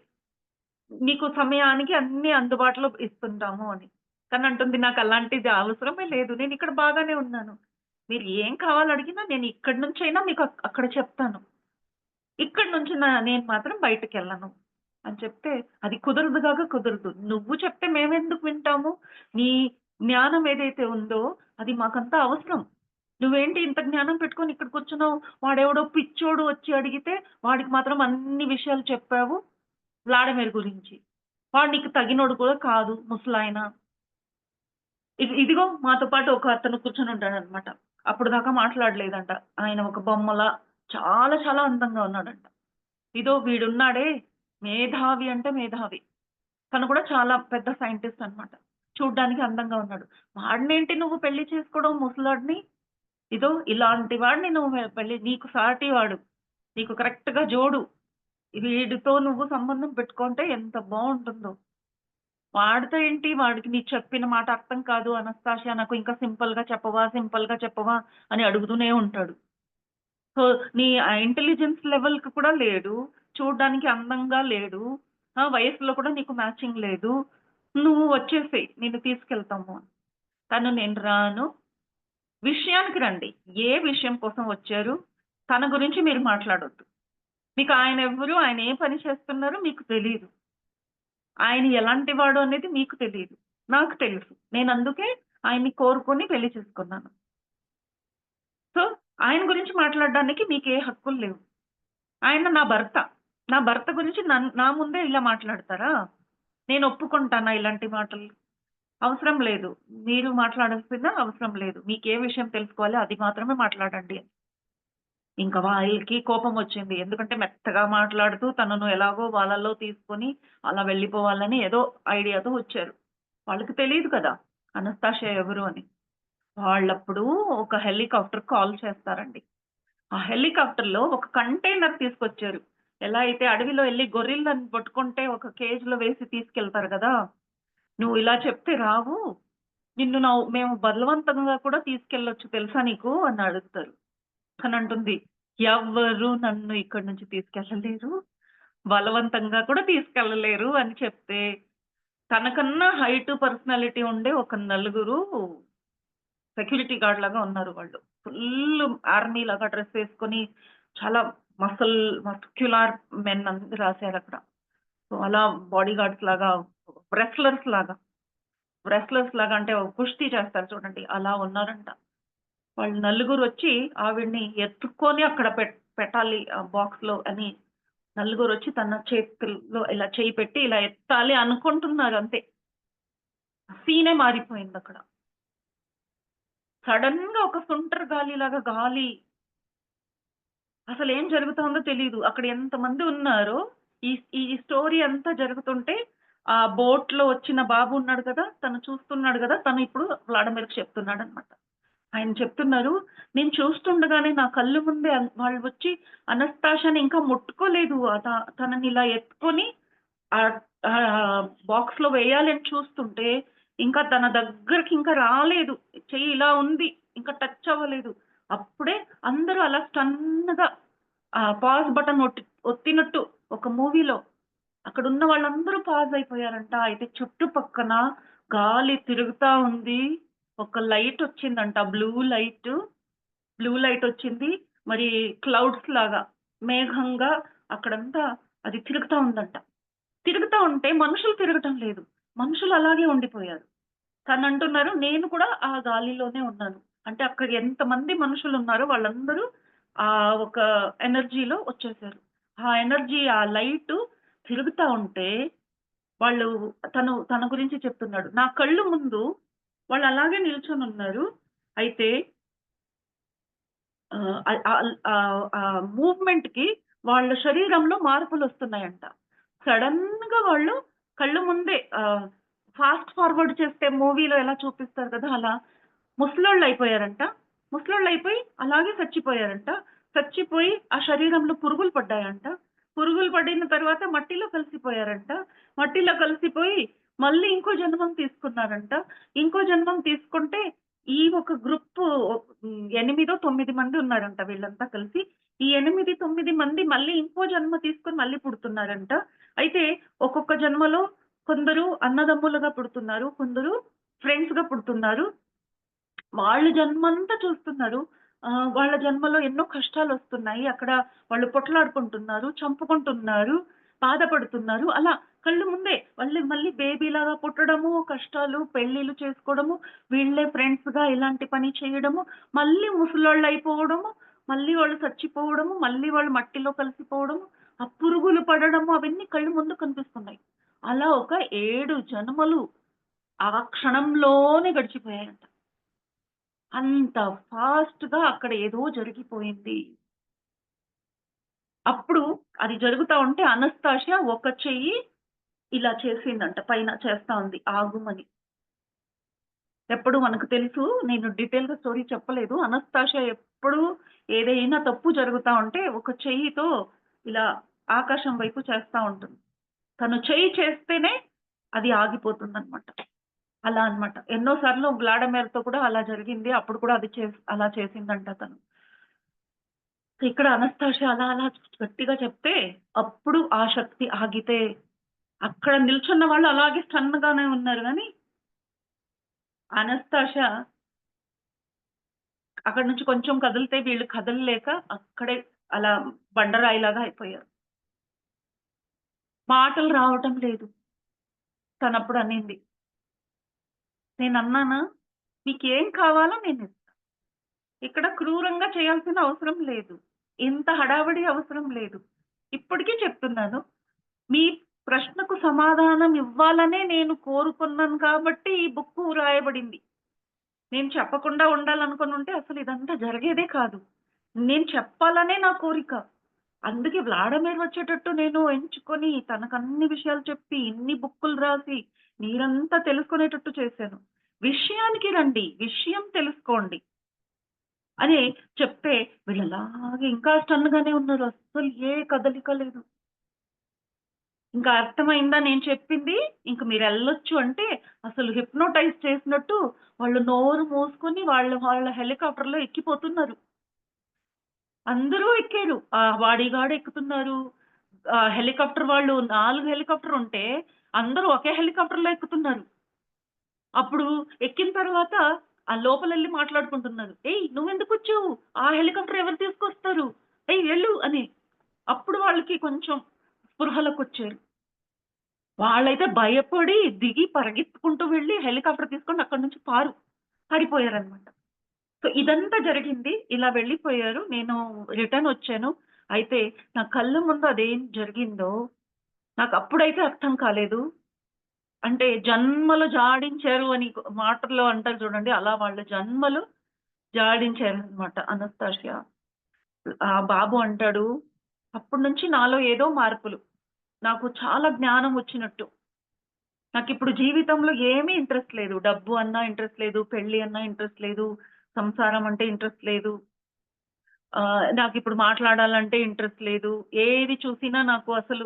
నీకు సమయానికి అన్నీ అందుబాటులో ఇస్తుంటాము అని. తనంటుంది నాకలాంటిది అవసరమే లేదు. నేనిక్కడ బాగానే ఉన్నాను. మీరు ఏం కావాలడిగినా నేను ఇక్కడి నుంచైనా మీకు అక్కడ చెప్తాను. ఇక్కడి నుంచి నేను మాత్రం బయటికెళ్ళను అని చెప్తే, అది కుదరదు గాక కుదరదు. నువ్వు చెప్తే మేమెందుకు వింటాము? నీ జ్ఞానం ఏదైతే ఉందో అది మాకంతా అవసరం. నువ్వేంటి ఇంత జ్ఞానం పెట్టుకొని ఇక్కడ కూర్చున్నావు? వాడెవడో పిచ్చోడు వచ్చి అడిగితే వాడికి మాత్రం అన్ని విషయాలు చెప్పావు వ్లాడిమిర్ గురించి. వాడు నీకు తగినోడు కూడా కాదు ముసలాయన. ఇదిగో మాతో పాటు ఒక అతను కూర్చొనుంటాడనమాట. అప్పటిదాకా మాట్లాడలేదంట. ఆయన ఒక బొమ్మలా చాలా చాలా అందంగా ఉన్నాడంట. ఇదో వీడున్నాడే మేధావి అంటే మేధావి. తను కూడా చాలా పెద్ద సైంటిస్ట్ అన్నమాట. చూడ్డానికి అందంగా ఉన్నాడు. వాడినేంటి నువ్వు పెళ్లి చేసుకోవడం ముసలోడిని? ఇదో ఇలాంటి వాడిని నువ్వు పెళ్లి నీకు సాటి వాడు. నీకు కరెక్ట్‌గా జోడు. వీడితో నువ్వు సంబంధం పెట్టుకుంటే ఎంత బావుంటుందో. వాడితో ఏంటి వాడికి నీకు చెప్పిన మాట అర్థం కాదు అనస్తాషియా నాకు ఇంకా సింపుల్‌గా చెప్పవా? సింపుల్‌గా చెప్పవా? అని అడుగుతూనే ఉంటాడు. సో, నీ ఇంటెలిజెన్స్ లెవెల్‌కి కూడా లేడు. చూడ్డానికి అందంగా లేడు. వయస్సులో కూడా నీకు మ్యాచింగ్ లేదు. నువ్వు వచ్చేసేయి. నిన్ను తీసుకెళ్తాము అని. నేను రాను. విషయానికి రండి. ఏ విషయం కోసం వచ్చారు? తన గురించి మీరు మాట్లాడొద్దు. మీకు ఆయన ఎవ్వరు, ఆయన ఏ పని చేస్తున్నారో మీకు తెలీదు. ఆయన ఎలాంటి వాడు అనేది మీకు తెలీదు. నాకు తెలుసు. నేనందుకే ఆయన్ని కోరుకొని పెళ్లి చేసుకున్నాను. సో, ఆయన గురించి మాట్లాడడానికి మీకే హక్కులు లేవు. ఆయన నా భర్త. నా భర్త గురించి నా ముందే ఇలా మాట్లాడతారా? నేను ఒప్పుకుంటానా ఇలాంటి మాటలు? అవసరం లేదు. మీరు మాట్లాడాల్సిన అవసరం లేదు. మీకే విషయం తెలుసుకోవాలో అది మాత్రమే మాట్లాడండి. ఇంక వాళ్ళకి కోపమొచ్చింది. ఎందుకంటే మెత్తగా మాట్లాడుతూ తనను ఎలాగో వాళ్ళలో తీసుకొని అలా వెళ్ళిపోవాలని ఏదో ఐడియాతో వచ్చారు. వాళ్ళకి తెలీదు కదా! అనస్తాషియా ఎవరు అని. వాళ్ళప్పుడు ఒక హెలికాప్టర్ కాల్ చేస్తారండి. ఆ హెలికాప్టర్‌లో ఒక కంటైనర్ తీసుకొచ్చారు. ఎలా అయితే అడవిలో ఎళ్లి గొరిల్లని పట్టుకుంటే ఒక కేజ్‌లో వేసి తీసుకెళ్తారు గదా! "నువ్వు ఇలా చెప్తే రావు. నిన్ను మేము బలవంతంగా కూడా తీసుకెళ్ళొచ్చు తెలుసా నీకు?" అని అడుగుతారు. తనంటుంది, "ఎవ్వరు నన్ను ఇక్కడి నుంచి తీసుకెళ్ళలేరు. బలవంతంగా కూడా తీసుకెళ్ళలేరు" అని చెప్తే, తనకన్నా హైట్, పర్సనాలిటీ ఉండే ఒక నలుగురు సెక్యూరిటీ గార్డ్ లాగా ఉన్నారు వాళ్ళు. ఫుల్లు ఆర్మీ లాగా డ్రెస్ ఏసుకొని చాలా మసల్ మస్క్యులర్ మెన్ అని రాసారక్కడ. సో, అలా బాడీ గార్డ్స్ లాగా రెస్లర్స్ లాగా, రెస్లర్స్ లాగా అంటే కుస్తీ చేస్తారు చూడండి అలా ఉన్నారంట. వాళ్ళు నలుగురొచ్చి ఆవిడని ఎత్తుకొని అక్కడ పెట్టాలి బాక్స్‌లో అని నలుగురొచ్చి తన చేతుల్లో ఇలా చెయ్యి పెట్టి ఇలా ఎత్తాలి అనుకుంటున్నారు అంతే. సీనే మారిపోయిందక్కడ. సడెన్‌గా ఒక సుంటరు గాలిలాగా గాలి అసలేం జరుగుతోందో తెలీదు. అక్కడ ఎంతమంది ఉన్నారో ఈ ఈ స్టోరీ అంతా జరుగుతుంటే ఆ బోట్‌లో వచ్చిన బాబు ఉన్నాడు కదా! తను చూస్తున్నాడు గదా! తను ఇప్పుడు వ్లాడిమిర్‌కి చెప్తున్నాడన్నమాట. ఆయన చెప్తున్నారు, "నేను చూస్తుండగానే నా కళ్ళు ముందే వాళ్ళు వచ్చి అనస్తాషాని ఇంకా ముట్టుకోలేదు. తనని ఇలా ఎత్తుకొని ఆహ్, బాక్స్‌లో వేయాలని చూస్తుంటే, ఇంకా తన దగ్గరికి ఇంకా రాలేదు. చెయ్యి ఇలా ఉంది. ఇంకా టచ్ అవ్వలేదు. అప్పుడే అందరూ అలా స్టన్‌గా పాజ్ బటన్ ఒత్తినట్టు ఒక మూవీలో అక్కడున్న వాళ్ళందరూ పాజ్ అయిపోయారంట. అయితే చుట్టుపక్కన గాలి తిరుగుతా ఉంది. ఒక లైట్ వచ్చిందంట. బ్లూ లైట్ వచ్చింది. మరి క్లౌడ్స్ లాగా మేఘంగా అక్కడంతా అది తిరుగుతా ఉందంట. తిరుగుతా ఉంటే మనుషులు తిరగటం లేదు. మనుషులు అలాగే ఉండిపోయారు. తనంటున్నారు, "నేను కూడా ఆ గాలిలోనే ఉన్నాను." అంటే అక్కడ ఎంతమంది మనుషులున్నారో వాళ్ళందరూ ఒక ఎనర్జీలో వచ్చేసారు. ఆ ఎనర్జీ, ఆ లైటు తిరుగుతా ఉంటే వాళ్ళు తన గురించి చెప్తున్నాడు. నా కళ్ళు ముందు వాళ్ళలాగే నిల్చొనున్నారు. అయితే మూవ్‌మెంట్‌కి వాళ్ళ శరీరంలో మార్పులొస్తున్నాయంట. సడెన్‌గా వాళ్ళు కళ్ళ ముందే ఫాస్ట్ ఫార్వర్డ్ చేస్తే మూవీలో ఎలా చూపిస్తారు కదా! అలా ముసలోళ్ళయిపోయారంట. ముసలోళ్ళయిపోయి అలాగే చచ్చిపోయారంట. చచ్చిపోయి ఆ శరీరంలో పురుగులు పడ్డాయంట. పురుగులు పడిన తర్వాత మట్టిలో కలిసిపోయారంట. మట్టిలో కలిసిపోయి మళ్ళీ ఇంకో జన్మం తీసుకున్నారంట. ఇంకో జన్మం తీసుకుంటే ఈ ఒక గ్రూపు 8, 9 మంది ఉన్నారంట వీళ్ళంతా కలిసి. ఈ 8, 9 మంది మళ్ళీ ఇంకో జన్మ తీసుకొని మళ్ళీ పుడుతున్నారంట. అయితే ఒక్కొక్క జన్మలో కొందరు అన్నదమ్ములుగా పుడుతున్నారు. కొందరు ఫ్రెండ్స్‌గా పుడుతున్నారు. వాళ్ళు జన్మంతా చూస్తున్నారు. వాళ్ళ జన్మలో ఎన్నో కష్టాలొస్తున్నాయి. అక్కడ వాళ్ళు పొట్లాడుకుంటున్నారు, చంపుకుంటున్నారు, బాధపడుతున్నారు. అలా కళ్ళు ముందే మళ్ళీ బేబీలాగా పుట్టడము, కష్టాలు, పెళ్ళిళ్ళు చేసుకోవడము, వీళ్ళే ఫ్రెండ్స్‌గా ఇలాంటి పని చేయడము, మళ్ళీ ముసలోళ్ళయిపోవడము, మళ్ళీ వాళ్ళు చచ్చిపోవడము, మళ్ళీ వాళ్ళు మట్టిలో కలిసిపోవడము, ఆ పురుగులు పడడము అవన్నీ కళ్ళు ముందు కనిపిస్తున్నాయి. అలా ఒక 7 జన్మలు ఆ క్షణంలోనే గడిచిపోయాయంట. అంత ఫాస్ట్‌గా అక్కడ ఏదో జరిగిపోయింది. అప్పుడు అది జరుగుతా ఉంటే అనస్తాషియా ఒక చెయ్యి ఇలా చేసిందంట. పైన చేస్తా ఉంది ఆగుమని. ఎప్పుడు మనకు తెలుసు నేను డీటెయిల్‌గా స్టోరీ చెప్పలేదు. అనస్తాషియా ఎప్పుడు ఏదైనా తప్పు జరుగుతా ఉంటే ఒక చెయ్యితో ఇలా ఆకాశం వైపు చేస్తా ఉంటుంది. తను చెయ్యి చేస్తేనే అది ఆగిపోతుందనమాట. అలా అన్నమాట. ఎన్నో సార్లు వ్లాడిమిర్‌తో కూడా అలా జరిగింది. అప్పుడు కూడా అది అలా చేసిందంట తను. ఇక్కడ అనస్తాషియా అలా గట్టిగా చెప్తే, అప్పుడు ఆ శక్తి ఆగితే, అక్కడ నిల్చున్న వాళ్ళు అలాగే స్టన్‌గానే ఉన్నారు గానీ, అనస్తాషియా అక్కడి నుంచి కొంచెం కదిలితే వీళ్ళు కదలలేక అక్కడే అలా బండరాయిలాగా అయిపోయారు. మాటలు రావటం లేదు. తనప్పుడు అనింది. నేనన్నానా, "మీకేం కావాలో నేనిస్తా. ఇక్కడ క్రూరంగా చేయాల్సిన అవసరం లేదు. ఇంత హడావిడి అవసరం లేదు. ఇప్పటికి చెప్తున్నాను. మీ ప్రశ్నకు సమాధానం ఇవ్వాలనే నేను కోరుకున్నాను కాబట్టి ఈ బుక్కు రాయబడింది. నేను చెప్పకుండా ఉండాలనుకునుంటే అసలు ఇదంతా జరిగేదే కాదు. నేను చెప్పాలనే నా కోరిక. అందుకే వ్లాడమీర్ వచ్చేటట్టు నేను ఎంచుకొని, తనకన్ని విషయాలు చెప్పి, ఇన్ని బుక్కులు రాసి, మీరంతా తెలుసుకునేటట్టు చేశాను. విషయానికి రండి. విషయం తెలుసుకోండి అని చెప్తే వీళ్ళలాగే ఇంకా స్టన్‌గానే ఉన్నారు. అస్సలు ఏ కదలిక లేదు. ఇంకా అర్థమైందా నేను చెప్పింది? ఇంక మీరెళ్ళొచ్చు అంటే, అసలు హిప్నోటైజ్ చేసినట్టు వాళ్ళు నోరు మూసుకొని వాళ్ళ వాళ్ళ హెలికాప్టర్‌లో ఎక్కిపోతున్నారు. అందరూ ఎక్కారు. బాడీగార్డ్ ఎక్కుతున్నారు. హెలికాప్టర్ వాళ్ళు 4 హెలికాప్టర్ ఉంటే, అందరూ ఒకే హెలికాప్టర్‌లో ఎక్కుతున్నారు. అప్పుడు ఎక్కిన తర్వాత లోపలెళ్లి మాట్లాడుకుంటున్నారు. "ఏయ్! నువ్వెందుకొచ్చావు? ఆ హెలికాప్టర్ ఎవరు తీసుకొస్తారు? ఏయ్! వెళ్ళు" అని. అప్పుడు వాళ్ళకి కొంచెం స్పృహలోకొచ్చారు. వాళ్ళైతే భయపడి దిగి పరిగెత్తుకుంటూ వెళ్లి హెలికాప్టర్ తీసుకొని అక్కడి నుంచి పారిపోయారన్నమాట. సో, ఇదంతా జరిగింది. ఇలా వెళ్ళిపోయారు. నేను రిటర్నొచ్చాను. అయితే నా కళ్ళ ముందు అదేం జరిగిందో నాకప్పుడైతే అర్థం కాలేదు. అంటే జన్మలు జాడించారు అని మాటల్లో అంటారు చూడండి. అలా వాళ్ళు జన్మలు జాడించారనమాట అనస్తాషియా. ఆ బాబు అంటాడు, అప్పటినుంచి నాలో ఏదో మార్పులు. నాకు చాలా జ్ఞానం వచ్చినట్టు. నాకిప్పుడు జీవితంలో ఏమీ ఇంట్రెస్ట్ లేదు. డబ్బు అన్నా ఇంట్రెస్ట్ లేదు. పెళ్లి అన్నా ఇంట్రెస్ట్ లేదు. సంసారం అంటే ఇంట్రెస్ట్ లేదు. నాకిప్పుడు మాట్లాడాలంటే ఇంట్రెస్ట్ లేదు. ఏది చూసినా నాకు అసలు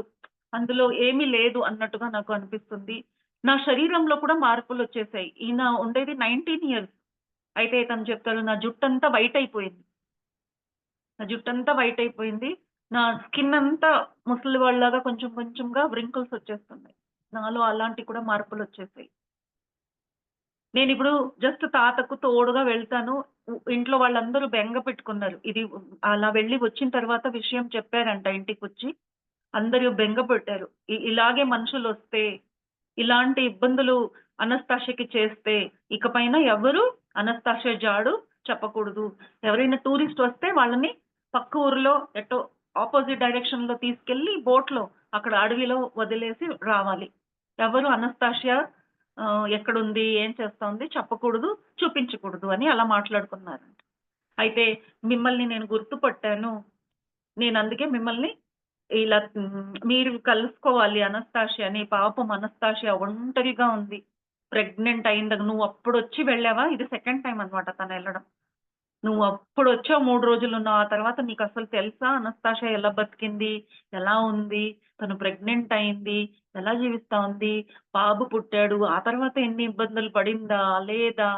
అందులో ఏమీ లేదు అన్నట్టుగా నాకు అనిపిస్తుంది. నా శరీరంలో కూడా మార్పులొచ్చేసాయి. ఈయన ఉండేది 19 ఇయర్స్. అయితే తను చెప్తాడు, "నా జుట్టంతా వైట్ అయిపోయింది. నా జుట్టంతా వైట్ అయిపోయింది. నా స్కిన్ అంతా ముసలి వాళ్ళలాగా కొంచెం కొంచెంగా వ్రింకిల్స్ వచ్చేస్తున్నాయి. నాలో అలాంటి కూడా మార్పులొచ్చేసాయి." నేనిప్పుడు జస్ట్ తాతకు తోడుగా వెళ్తాను. ఇంట్లో వాళ్ళందరూ బెంగ పెట్టుకున్నారు. అలా వెళ్ళి వచ్చిన తర్వాత విషయం చెప్పారంట ఇంటికొచ్చి. అందరూ బెంగ పెట్టారు. ఇలాగే మనుషులొస్తే, ఇలాంటి ఇబ్బందులు అనస్తాషియాకి చేస్తే, ఇకపైన ఎవరు అనస్తాషియా జాడు చెప్పకూడదు. ఎవరైనా టూరిస్ట్ వస్తే వాళ్ళని పక్క ఊర్లో ఎటో అపోజిట్ డైరెక్షన్‌లో తీసుకెళ్ళి బోట్‌లో అక్కడ అడవిలో వదిలేసి రావాలి. ఎవరు అనస్తాషియా ఎక్కడుంది? ఏం చేస్తోంది? చెప్పకూడదు, చూపించకూడదు అని అలా మాట్లాడుకున్నారంట. అయితే మిమ్మల్ని నేను గుర్తుపట్టాను. నేనందుకే మిమ్మల్ని ఇలా మీరు కలుసుకోవాలి అనస్తాషియాని. పాపం అనస్తాషియా ఒంటరిగా ఉంది. ప్రెగ్నెంట్ అయింది. నువ్వప్పుడొచ్చి వెళ్ళావా? ఇది సెకండ్ టైమ్ అన్నమాట తనెళ్ళడం. నువ్వప్పుడొచ్చావు 3 రోజులున్నావు. ఆ తర్వాత నీకసలు తెలుసా అనస్తాషియా ఎలా బతికింది? ఎలా ఉంది? తను ప్రెగ్నెంట్ అయింది. ఎలా జీవిస్తా ఉంది? బాబు పుట్టాడు. ఆ తర్వాత ఎన్ని ఇబ్బందులు పడిందా? లేదా?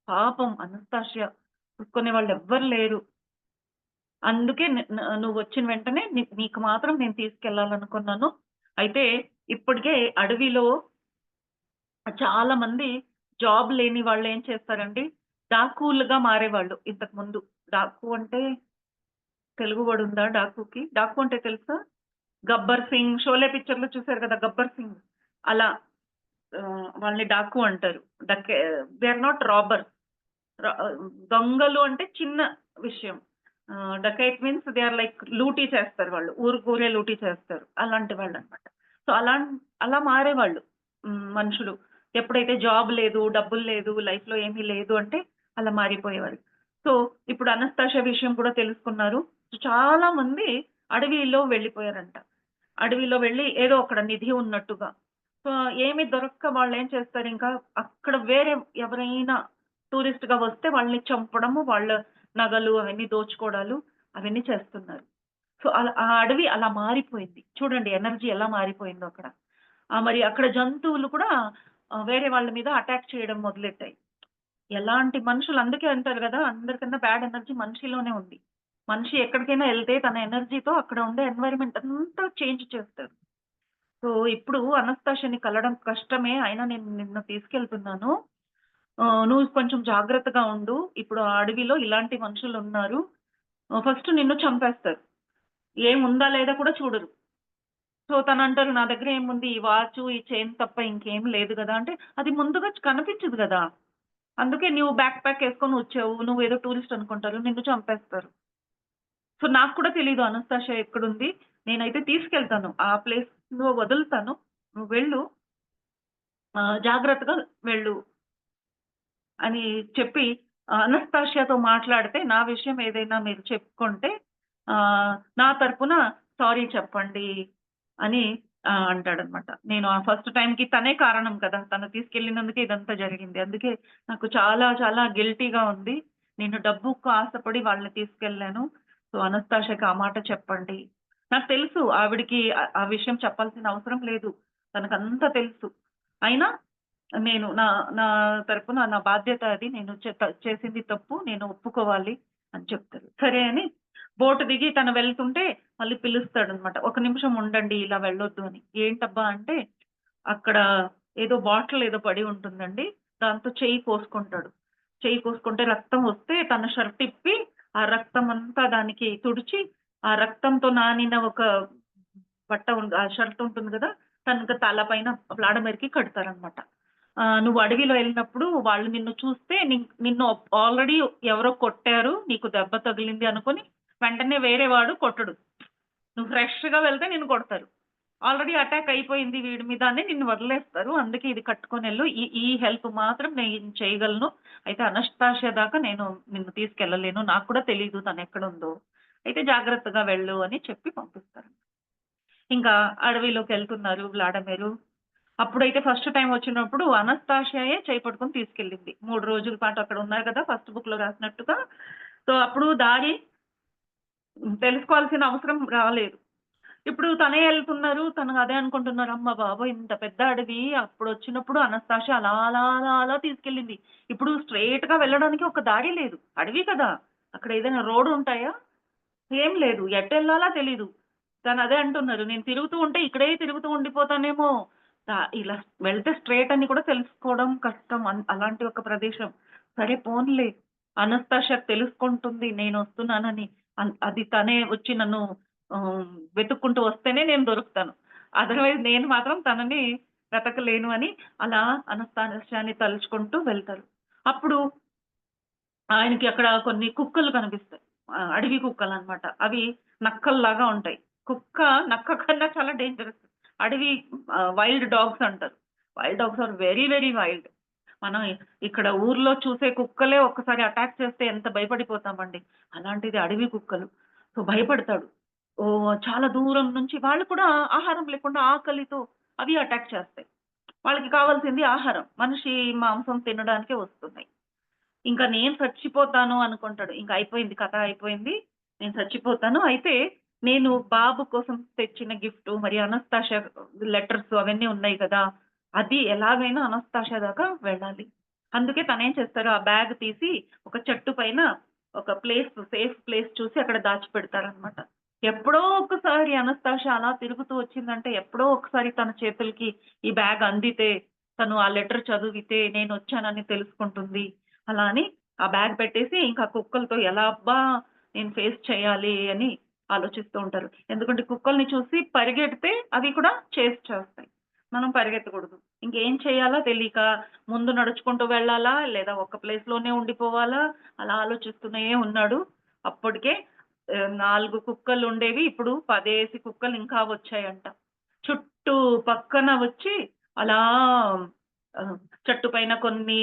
పాపం అనస్తాషియా చూసుకునే వాళ్ళెవ్వరు లేరు. అందుకే నువ్వొచ్చిన వెంటనే నీకు మాత్రం నేను తీసుకెళ్ళాలనుకున్నాను. అయితే ఇప్పటికే అడవిలో చాలా మంది జాబ్ లేని వాళ్ళేం చేస్తారండి, డాకూలుగా మారేవాళ్ళు ఇంతకుముందు. డాకు అంటే తెలుగు వర్డ్ ఉందా డాకుకి? డాకు అంటే తెలుసా? 'గబ్బర్ సింగ్', 'షోలే' పిక్చర్‌లో చూసారు కదా! 'గబ్బర్ సింగ్' అలా వాళ్ళని డాకు అంటారు. They are not robbers. ర దొంగలు అంటే చిన్న విషయం. Dacoit means they are like లూటీ చేస్తారు వాళ్ళు. ఊరుకూరే లూటీ చేస్తారు. అలాంటి వాళ్ళనమాట. సో, అలా మారేవాళ్ళు మనుషులు. ఎప్పుడైతే జాబ్ లేదు, డబ్బులు లేదు, లైఫ్‌లో ఏమీ లేదు అంటే అలా మారిపోయేవారు. సో, ఇప్పుడు అనస్తాషియా విషయం కూడా తెలుసుకున్నారు. చాలా మంది అడవిలో వెళ్ళిపోయారంట. అడవిలో వెళ్లి ఏదో అక్కడ నిధి ఉన్నట్టుగా. సో, ఏమి దొరక్క వాళ్ళేం చేస్తారింకా అక్కడ వేరే ఎవరైనా టూరిస్ట్‌గా వస్తే వాళ్ళని చంపడము, వాళ్ళ నగలు అవన్నీ దోచుకోవడాలు అవన్నీ చేస్తున్నారు. సో, ఆ అడవి అలా మారిపోయింది. చూడండి ఎనర్జీ ఎలా మారిపోయిందో అక్కడ. మరి అక్కడ జంతువులు కూడా వేరే వాళ్ళ మీద అటాక్ చేయడం మొదలెట్టాయి. ఎలాంటి మనుషులు అందుకే అంటారు గదా! అందరికన్నా బ్యాడ్ ఎనర్జీ మనిషిలోనే ఉంది. మనిషి ఎక్కడికైనా ఎళ్తే తన ఎనర్జీతో అక్కడ ఉండే ఎన్వైర్న్‌మెంట్ అంతా చేంజ్ చేస్తాడు. సో, ఇప్పుడు అనస్తాషియాని కలవడం కష్టమే. అయినా నేను నిన్ను తీసుకెళ్తున్నాను. నువ్వు కొంచెం జాగ్రత్తగా ఉండు. ఇప్పుడు ఆ అడవిలో ఇలాంటి మనుషులున్నారు. ఫస్ట్ నిన్ను చంపేస్తారు. ఏముందా లేదా కూడా చూడరు. సో, తనంటారు నా దగ్గర ఏముంది ఈ వాచు, ఈ చైన్ తప్ప ఇంకేం లేదు గదా! అంటే అది ముందుగా కనిపించదు గదా! అందుకే నువ్వు బ్యాక్ ప్యాక్ యేసుకొని వచ్చావు. నువ్వేదో టూరిస్ట్ అనుకుంటారు. నిన్ను చంపేస్తారు. సో, నాకు కూడా తెలీదు అనస్తాషియా ఎక్కడుంది. నేనైతే తీసుకెళ్తాను. ఆ ప్లేస్‌లో వదులుతాను. నువ్వు వెళ్ళు. జాగ్రత్తగా వెళ్ళు అని చెప్పి అనస్తాషియాతో మాట్లాడితే నా విషయం ఏదైనా మీరు చెప్పుకుంటే నా తరపున సారీ చెప్పండి అని అంటాడనమాట. నేను ఆ ఫస్ట్ టైమ్‌కి తనే కారణం కదా! తను తీసుకెళ్ళినందుకే ఇదంతా జరిగింది. అందుకే నాకు చాలా చాలా గిల్టీగా ఉంది. నేను డబ్బుకు ఆశపడి వాళ్ళని తీసుకెళ్ళాను. సో, అనస్తాషియాకి ఆ మాట చెప్పండి. నాకు తెలుసు ఆవిడకి ఆ విషయం చెప్పాల్సిన అవసరం లేదు. తనకంతా తెలుసు. అయినా నేను నా నా తరపున నా బాధ్యత అది. నేను చేసింది తప్పు. నేను ఒప్పుకోవాలి అని చెప్తారు. సరే అని బోట్ దిగి తను వెళ్తుంటే మళ్ళీ పిలుస్తాడనమాట. "ఒక నిమిషం ఉండండి ఇలా వెళ్ళొద్దు" అని. ఏంటబ్బా అంటే అక్కడ ఏదో బాటిల్ ఏదో పడి ఉంటుందండి. దాంతో చెయ్యి కోసుకుంటాడు. చెయ్యి కోసుకుంటే రక్తం వస్తే తన షర్ట్ ఇప్పి ఆ రక్తం అంతా దానికి తుడిచి, ఆ రక్తంతో నానిన ఒక ఆ షర్ట్ ఉంటుంది గదా! తనకి తల పైన వ్లాడమర్‌కి కడతారనమాట. నువ్వు అడవిలో ఎళ్ళినప్పుడు వాళ్ళు నిన్ను చూస్తే నిన్ను ఆల్రెడీ ఎవరో కొట్టారు. నీకు దెబ్బ తగిలింది అనుకోని వెంటనే వేరే వాడు కొట్టడు. నువ్వు ఫ్రెష్‌గా వెళ్తే నిన్ను కొడతారు. ఆల్రెడీ అటాక్ అయిపోయింది వీడి మీద అని నిన్ను వదిలేస్తారు. అందుకే ఇది కట్టుకొనెళ్ళు. ఈ ఈ హెల్ప్ మాత్రం నేను చేయగలను. అయితే అనస్తాషియా దాకా నేను నిన్ను తీసుకెళ్ళలేను. నాకు కూడా తెలీదు తనెక్కడుందో. అయితే జాగ్రత్తగా వెళ్ళు అని చెప్పి పంపిస్తారు. ఇంకా అడవిలోకెళ్తున్నారు వ్లాడమిరు. అప్పుడైతే ఫస్ట్ టైమ్ వచ్చినప్పుడు అనస్తాషియాయే చేయి పట్టుకొని తీసుకెళ్ళింది. 3 రోజుల పాటు అక్కడ ఉన్నారు కదా! ఫస్ట్ బుక్‌లో రాసినట్టుగా. సో, అప్పుడు దారి తెలుసుకోవాల్సిన అవసరం రాలేదు. ఇప్పుడు తనే ఎళ్తున్నారు. తను అదే అనుకుంటున్నారు. అమ్మ బాబోయ్! ఇంత పెద్ద అడవి అప్పుడొచ్చినప్పుడు అనస్తాషియా అలా, అలా, అలా, అలా తీసుకెళ్ళింది. ఇప్పుడు స్ట్రెయిట్‌గా వెళ్ళడానికి ఒక దారి లేదు. అడవి కదా! అక్కడ ఏదైనా రోడ్ ఉంటాయా? ఏం లేదు. ఎటెళ్ళాలా తెలీదు. తనదే అంటున్నారు. నేను తిరుగుతూ ఉంటే ఇక్కడే తిరుగుతూ ఉండిపోతానేమో. ఇలా వెళ్తే స్ట్రెయిట్ అని కూడా తెలుసుకోవడం కష్టం. అలాంటి ఒక ప్రదేశం. సరే పోనీలే అనస్తాషియాకి తెలుసుకుంటుంది నేనొస్తున్నానని. అది తనే వచ్చి నన్ను ఆహ్, వెతుక్కుంటూ వస్తేనే నేను దొరుకుతాను. అదర్‌వైజ్ నేను మాత్రం తనని వెతకలేను అని అలా అనస్తాషియాని తలుచుకుంటూ వెళ్తారు. అప్పుడు ఆయనకి అక్కడ కొన్ని కుక్కలు కనిపిస్తాయి. అడవి కుక్కలనమాట. అవి నక్కల్లాగా ఉంటాయి. కుక్క నక్క కన్నా చాలా డేంజరస్. అడవి వైల్డ్ డాగ్స్ అంటారు. Wild dogs are very, very wild. మనం ఇక్కడ ఊర్లో చూసే కుక్కలే ఒక్కసారి అటాక్ చేస్తే ఎంత భయపడిపోతామండి. అలాంటిది అడవి కుక్కలు. సో, భయపడతాడు. చాలా దూరం నుంచి వాళ్ళు కూడా ఆహారం లేకుండా ఆకలితో అవి అటాక్ చేస్తాయి. వాళ్ళకి కావాల్సింది ఆహారం. మనిషి మాంసం తినడానికే వస్తున్నాయి. ఇంకా నేను చచ్చిపోతాను అనుకుంటాడు. ఇంక అయిపోయింది కథ అయిపోయింది. నేను చచ్చిపోతాను. అయితే నేను బాబు కోసం తెచ్చిన గిఫ్టు మరి అనస్తాషియా లెటర్స్ అవన్నీ ఉన్నాయి కదా! అది ఎలాగైనా అనస్తాషియా దాకా వెళ్ళాలి. అందుకే తనేం చేస్తారు ఆ బ్యాగ్ తీసి ఒక చెట్టు పైన ఒక సేఫ్ ప్లేస్ చూసి అక్కడ దాచిపెడతారనమాట. ఎప్పుడో ఒకసారి అనస్తాషియా అలా తిరుగుతూ వచ్చిందంటే ఎప్పుడో ఒకసారి తన చేతులకి ఈ బ్యాగ్ అందితే తను ఆ లెటర్ చదివితే నేనొచ్చానని తెలుసుకుంటుంది. అలా అని ఆ బ్యాగ్ పెట్టేసి ఇంకా కుక్కలతో ఎలా అబ్బా! నేను ఫేస్ చేయాలి అని ఆలోచిస్తూ ఉంటారు. ఎందుకంటే కుక్కల్ని చూసి పరిగెడితే అవి కూడా చేస్ చేస్తాయి. మనం పరిగెత్తకూడదు. ఇంకేం చేయాలో తెలీక ముందు నడుచుకుంటూ వెళ్ళాలా? లేదా ఒక్క ప్లేస్‌లోనే ఉండిపోవాలా? అలా ఆలోచిస్తూనే ఉన్నాడు. అప్పటికే 4 కుక్కలుండేవి. ఇప్పుడు 10 కుక్కలు ఇంకా వచ్చాయంట. చుట్టూ పక్కన వచ్చి అలా ఆహ్, చెట్టు పైన కొన్ని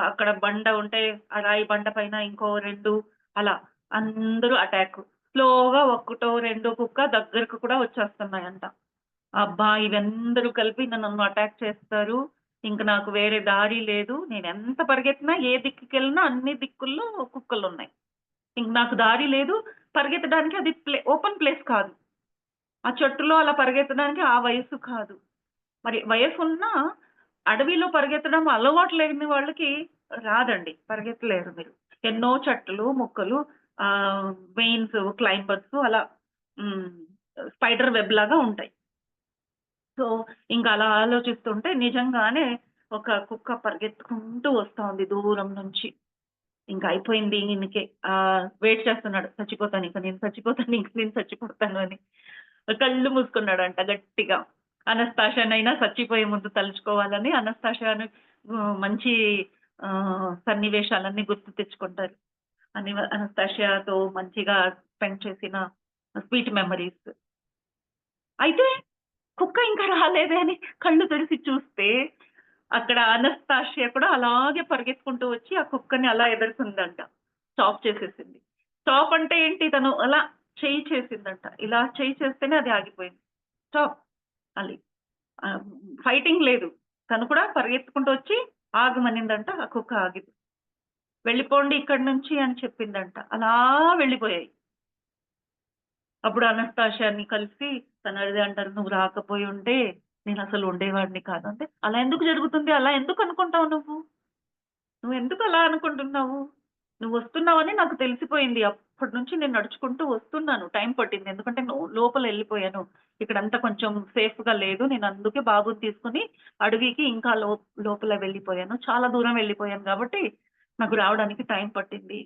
అక్కడ బండ ఉంటే, ఆ రాయి బండ పైన ఇంకో 2 అలా అందరూ అటాక్. స్లోగా ఒకటో, రెండో కుక్క దగ్గరకు కూడా వచ్చేస్తున్నాయంట. అబ్బా! ఇవందరూ కలిపి నన్ను అటాక్ చేస్తారు. ఇంక నాకు వేరే దారి లేదు. నేనెంత పరిగెత్తినా ఏ దిక్కుకెళ్ళినా అన్ని దిక్కుల్లో కుక్కలున్నాయి. ఇంక నాకు దారి లేదు. పరిగెత్తడానికి అది ఓపెన్ ప్లేస్ కాదు. ఆ చెట్టులో అలా పరిగెత్తడానికి ఆ వయస్సు కాదు. మరి వయసున్నా అడవిలో పరిగెత్తడం అలవాటు లేని వాళ్ళకి రాదండి. పరిగెత్తలేరు మీరు. ఎన్నో చెట్లు, మొక్కలు ఆహ్, వెయిన్స్, క్లైంబర్స్ అలా హ్మ్. స్పైడర్ వెబ్ లాగా ఉంటాయి. సో, ఇంక అలా ఆలోచిస్తుంటే నిజంగానే ఒక కుక్క పరిగెత్తుకుంటూ వస్తా ఉంది దూరం నుంచి. ఇంక అయిపోయింది ఈయనకి. వెయిట్ చేస్తున్నాడు. చచ్చిపోతాను ఇంక నేను చచ్చిపోతాను, ఇంక నేను చచ్చిపోతాను అని. కళ్ళు మూసుకున్నాడంట గట్టిగా. అనస్తాషానైనా చచ్చిపోయే ముందు తలుచుకోవాలని అనస్తాషాను మంచి సన్నివేశాలన్నీ గుర్తు తెచ్చుకుంటారు. అనస్తాషియాతో మంచిగా స్పెండ్ చేసిన స్వీట్ మెమోరీస్. అయితే కుక్క ఇంకా రాలేదే అని కళ్ళు తెరిసి చూస్తే, అక్కడ అనస్తాషియా కూడా అలాగే పరిగెత్తుకుంటూ వచ్చి ఆ కుక్కని అలా ఎదుర్కొందంట. స్టాప్ చేసేసింది. స్టాప్ అంటే ఏంటి? తను అలా చెయ్యి చేసిందంట. ఇలా చెయ్యి చేస్తేనే అది ఆగిపోయింది. స్టాప్ అని. ఆహ్, ఫైటింగ్ లేదు. తను కూడా పరిగెత్తుకుంటూ వచ్చి ఆగమనిందంట. ఆ కుక్క ఆగింది. "వెళ్ళిపోండి ఇక్కడి నుంచి" అని చెప్పిందంట. అలా వెళ్ళిపోయాయి. అప్పుడు అనస్తాషియాని కలిసి తనదే అంటారు, "నువ్వు రాకపోయుంటే నేనసలు ఉండేవాడిని కాదు." అంటే, "అలా ఎందుకు జరుగుతుంది? అలా ఎందుకు అనుకుంటావు నువ్వు? నువ్వెందుకు అలా అనుకుంటున్నావు? నువ్వొస్తున్నావని నాకు తెలిసిపోయింది. అప్పటి నుంచి నేను నడుచుకుంటూ వస్తున్నాను. టైం పట్టింది. ఎందుకంటే లోపలెళ్ళిపోయాను. ఇక్కడంతా కొంచెం సేఫ్‌గా లేదు. నేను అందుకే బాబుని తీసుకొని అడవికి ఇంకా లోపల వెళ్ళిపోయాను. చాలా దూరం వెళ్ళిపోయాను కాబట్టి నాకు రావడానికి టైం పట్టింది."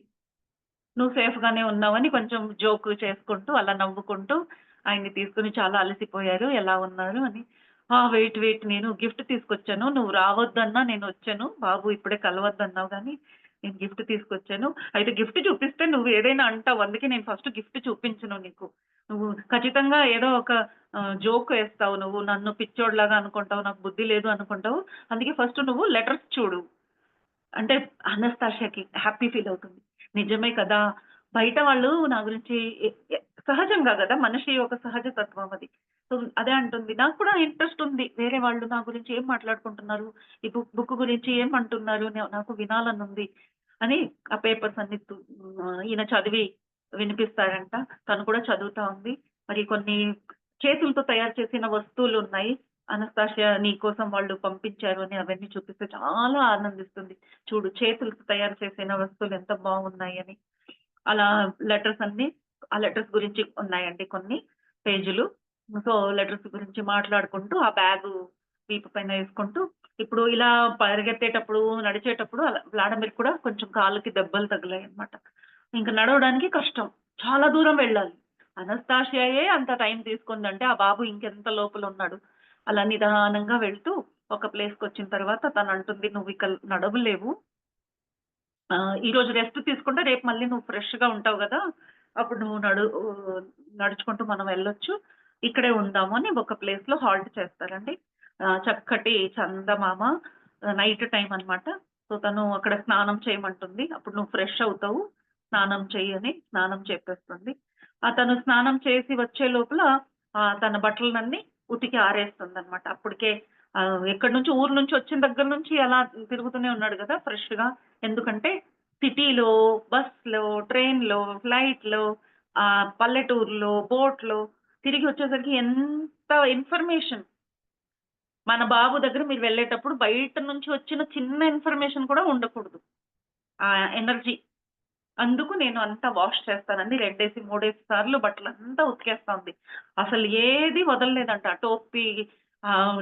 నువ్వు సేఫ్‌గానే ఉన్నావని కొంచెం జోక్ చేసుకుంటూ, అలా నవ్వుకుంటూ ఆయన్ని తీసుకొని చాలా అలసిపోయారు. ఎలా ఉన్నారు అని. ఆ! వెయిట్, వెయిట్ నేను గిఫ్ట్ తీసుకొచ్చాను. నువ్వు రావద్దన్నా నేనొచ్చాను. బాబు ఇప్పుడే కలవద్దన్నావు గానీ, నేను గిఫ్ట్ తీసుకొచ్చాను. అయితే గిఫ్ట్ చూపిస్తే నువ్వు ఏదైనా అంటావు. అందుకే నేను ఫస్ట్ గిఫ్ట్ చూపించను నీకు. నువ్వు ఖచ్చితంగా ఏదో ఒక జోక్ ఏస్తావు నువ్వు. నన్ను పిచ్చోడిలాగా అనుకుంటావు. నాకు బుద్ధి లేదు అనుకుంటావు. అందుకే ఫస్ట్ నువ్వు లెటర్స్ చూడు. అంటే అనస్తాషియాకి హ్యాపీ ఫీల్ అవుతుంది. నిజమే కదా! బయట వాళ్ళు నా గురించి ఎ ఎ సహజంగా గదా! మనిషి యొక్క సహజ తత్వం అది. సో, అదే అంటుంది. నాకు కూడా ఇంట్రెస్ట్ ఉంది. వేరే వాళ్ళు నా గురించి ఏం మాట్లాడుకుంటున్నారు? ఈ బుక్ గురించి ఏమంటున్నారు? నాకు వినాలనుంది అని ఆ పేపర్స్ అన్ని ఈయన చదివి వినిపిస్తాడంట. తను కూడా చదువుతా ఉంది. మరి కొన్ని చేతులతో తయారు చేసిన వస్తువులున్నాయి. అనస్తాషియా నీకోసం వాళ్ళు పంపించారు అని అవన్నీ చూపిస్తే చాలా ఆనందిస్తుంది. చూడు చేతులతో తయారు చేసిన వస్తువులు ఎంత బాగున్నాయని. అలా లెటర్స్ అన్నీ ఆ లెటర్స్ గురించి ఉన్నాయండి కొన్ని పేజీలు. సో, లెటర్స్ గురించి మాట్లాడుకుంటూ ఆ బ్యాగు వీపు పైన ఏసుకుంటూ ఇప్పుడు ఇలా పరిగెత్తేటప్పుడు, నడిచేటప్పుడు అలా వ్లాడిమిర్‌కి కూడా కొంచెం కాళ్ళకి దెబ్బలు తగిలాయన్నమాట. ఇంక నడవడానికి కష్టం. చాలా దూరం వెళ్ళాలి. అనస్తాషియాయే అంత టైం తీసుకుందంటే, ఆ బాబు ఇంకెంత లోపలున్నాడు. అలా నిదానంగా వెళ్తూ ఒక ప్లేస్‌కొచ్చిన తర్వాత తనంటుంది, "నువ్విక నడవలేవు. ఈరోజు రెస్ట్ తీసుకుంటే రేపు మళ్ళీ నువ్వు ఫ్రెష్‌గా ఉంటావు గదా! అప్పుడు నువ్వు నడుచుకుంటూ మనం వెళ్ళొచ్చు. ఇక్కడే ఉందాము" అని ఒక ప్లేస్‌లో హాల్ట్ చేస్తారండి. చక్కటి చందమామ నైట్ టైమ్ అన్నమాట. సో, తను అక్కడ స్నానం చేయమంటుంది. అప్పుడు నువ్వు ఫ్రెష్ అవుతావు. స్నానం చెయ్యి అని స్నానం చేపిస్తుంది. తను స్నానం చేసి వచ్చే లోపల తన బట్టలనన్నీ ఉతికి ఆరేస్తుందన్నమాట. అప్పటికే ఎక్కడి నుంచో ఊరు నుంచి వచ్చిన దగ్గర నుంచి అలా తిరుగుతూనే ఉన్నాడు గదా! ఫ్రెష్‌గా. ఎందుకంటే సిటీలో, బస్‌లో, ట్రైన్‌లో, ఫ్లైట్‌లో, పల్లెటూరులో, బోట్‌లో తిరిగి వచ్చేసరికి ఎంత ఇన్ఫర్మేషన్. మన బాబు దగ్గర మీరు వెళ్ళేటప్పుడు బయట నుంచి వచ్చిన చిన్న ఇన్ఫర్మేషన్ కూడా ఉండకూడదు. ఆ ఎనర్జీ. అందుకు నేను అంతా వాష్ చేస్తానండి. 2 3 సార్లు బట్టలంతా ఉతికేస్తా ఉంది. అసలు ఏది వదలలేదంట. టోపీ,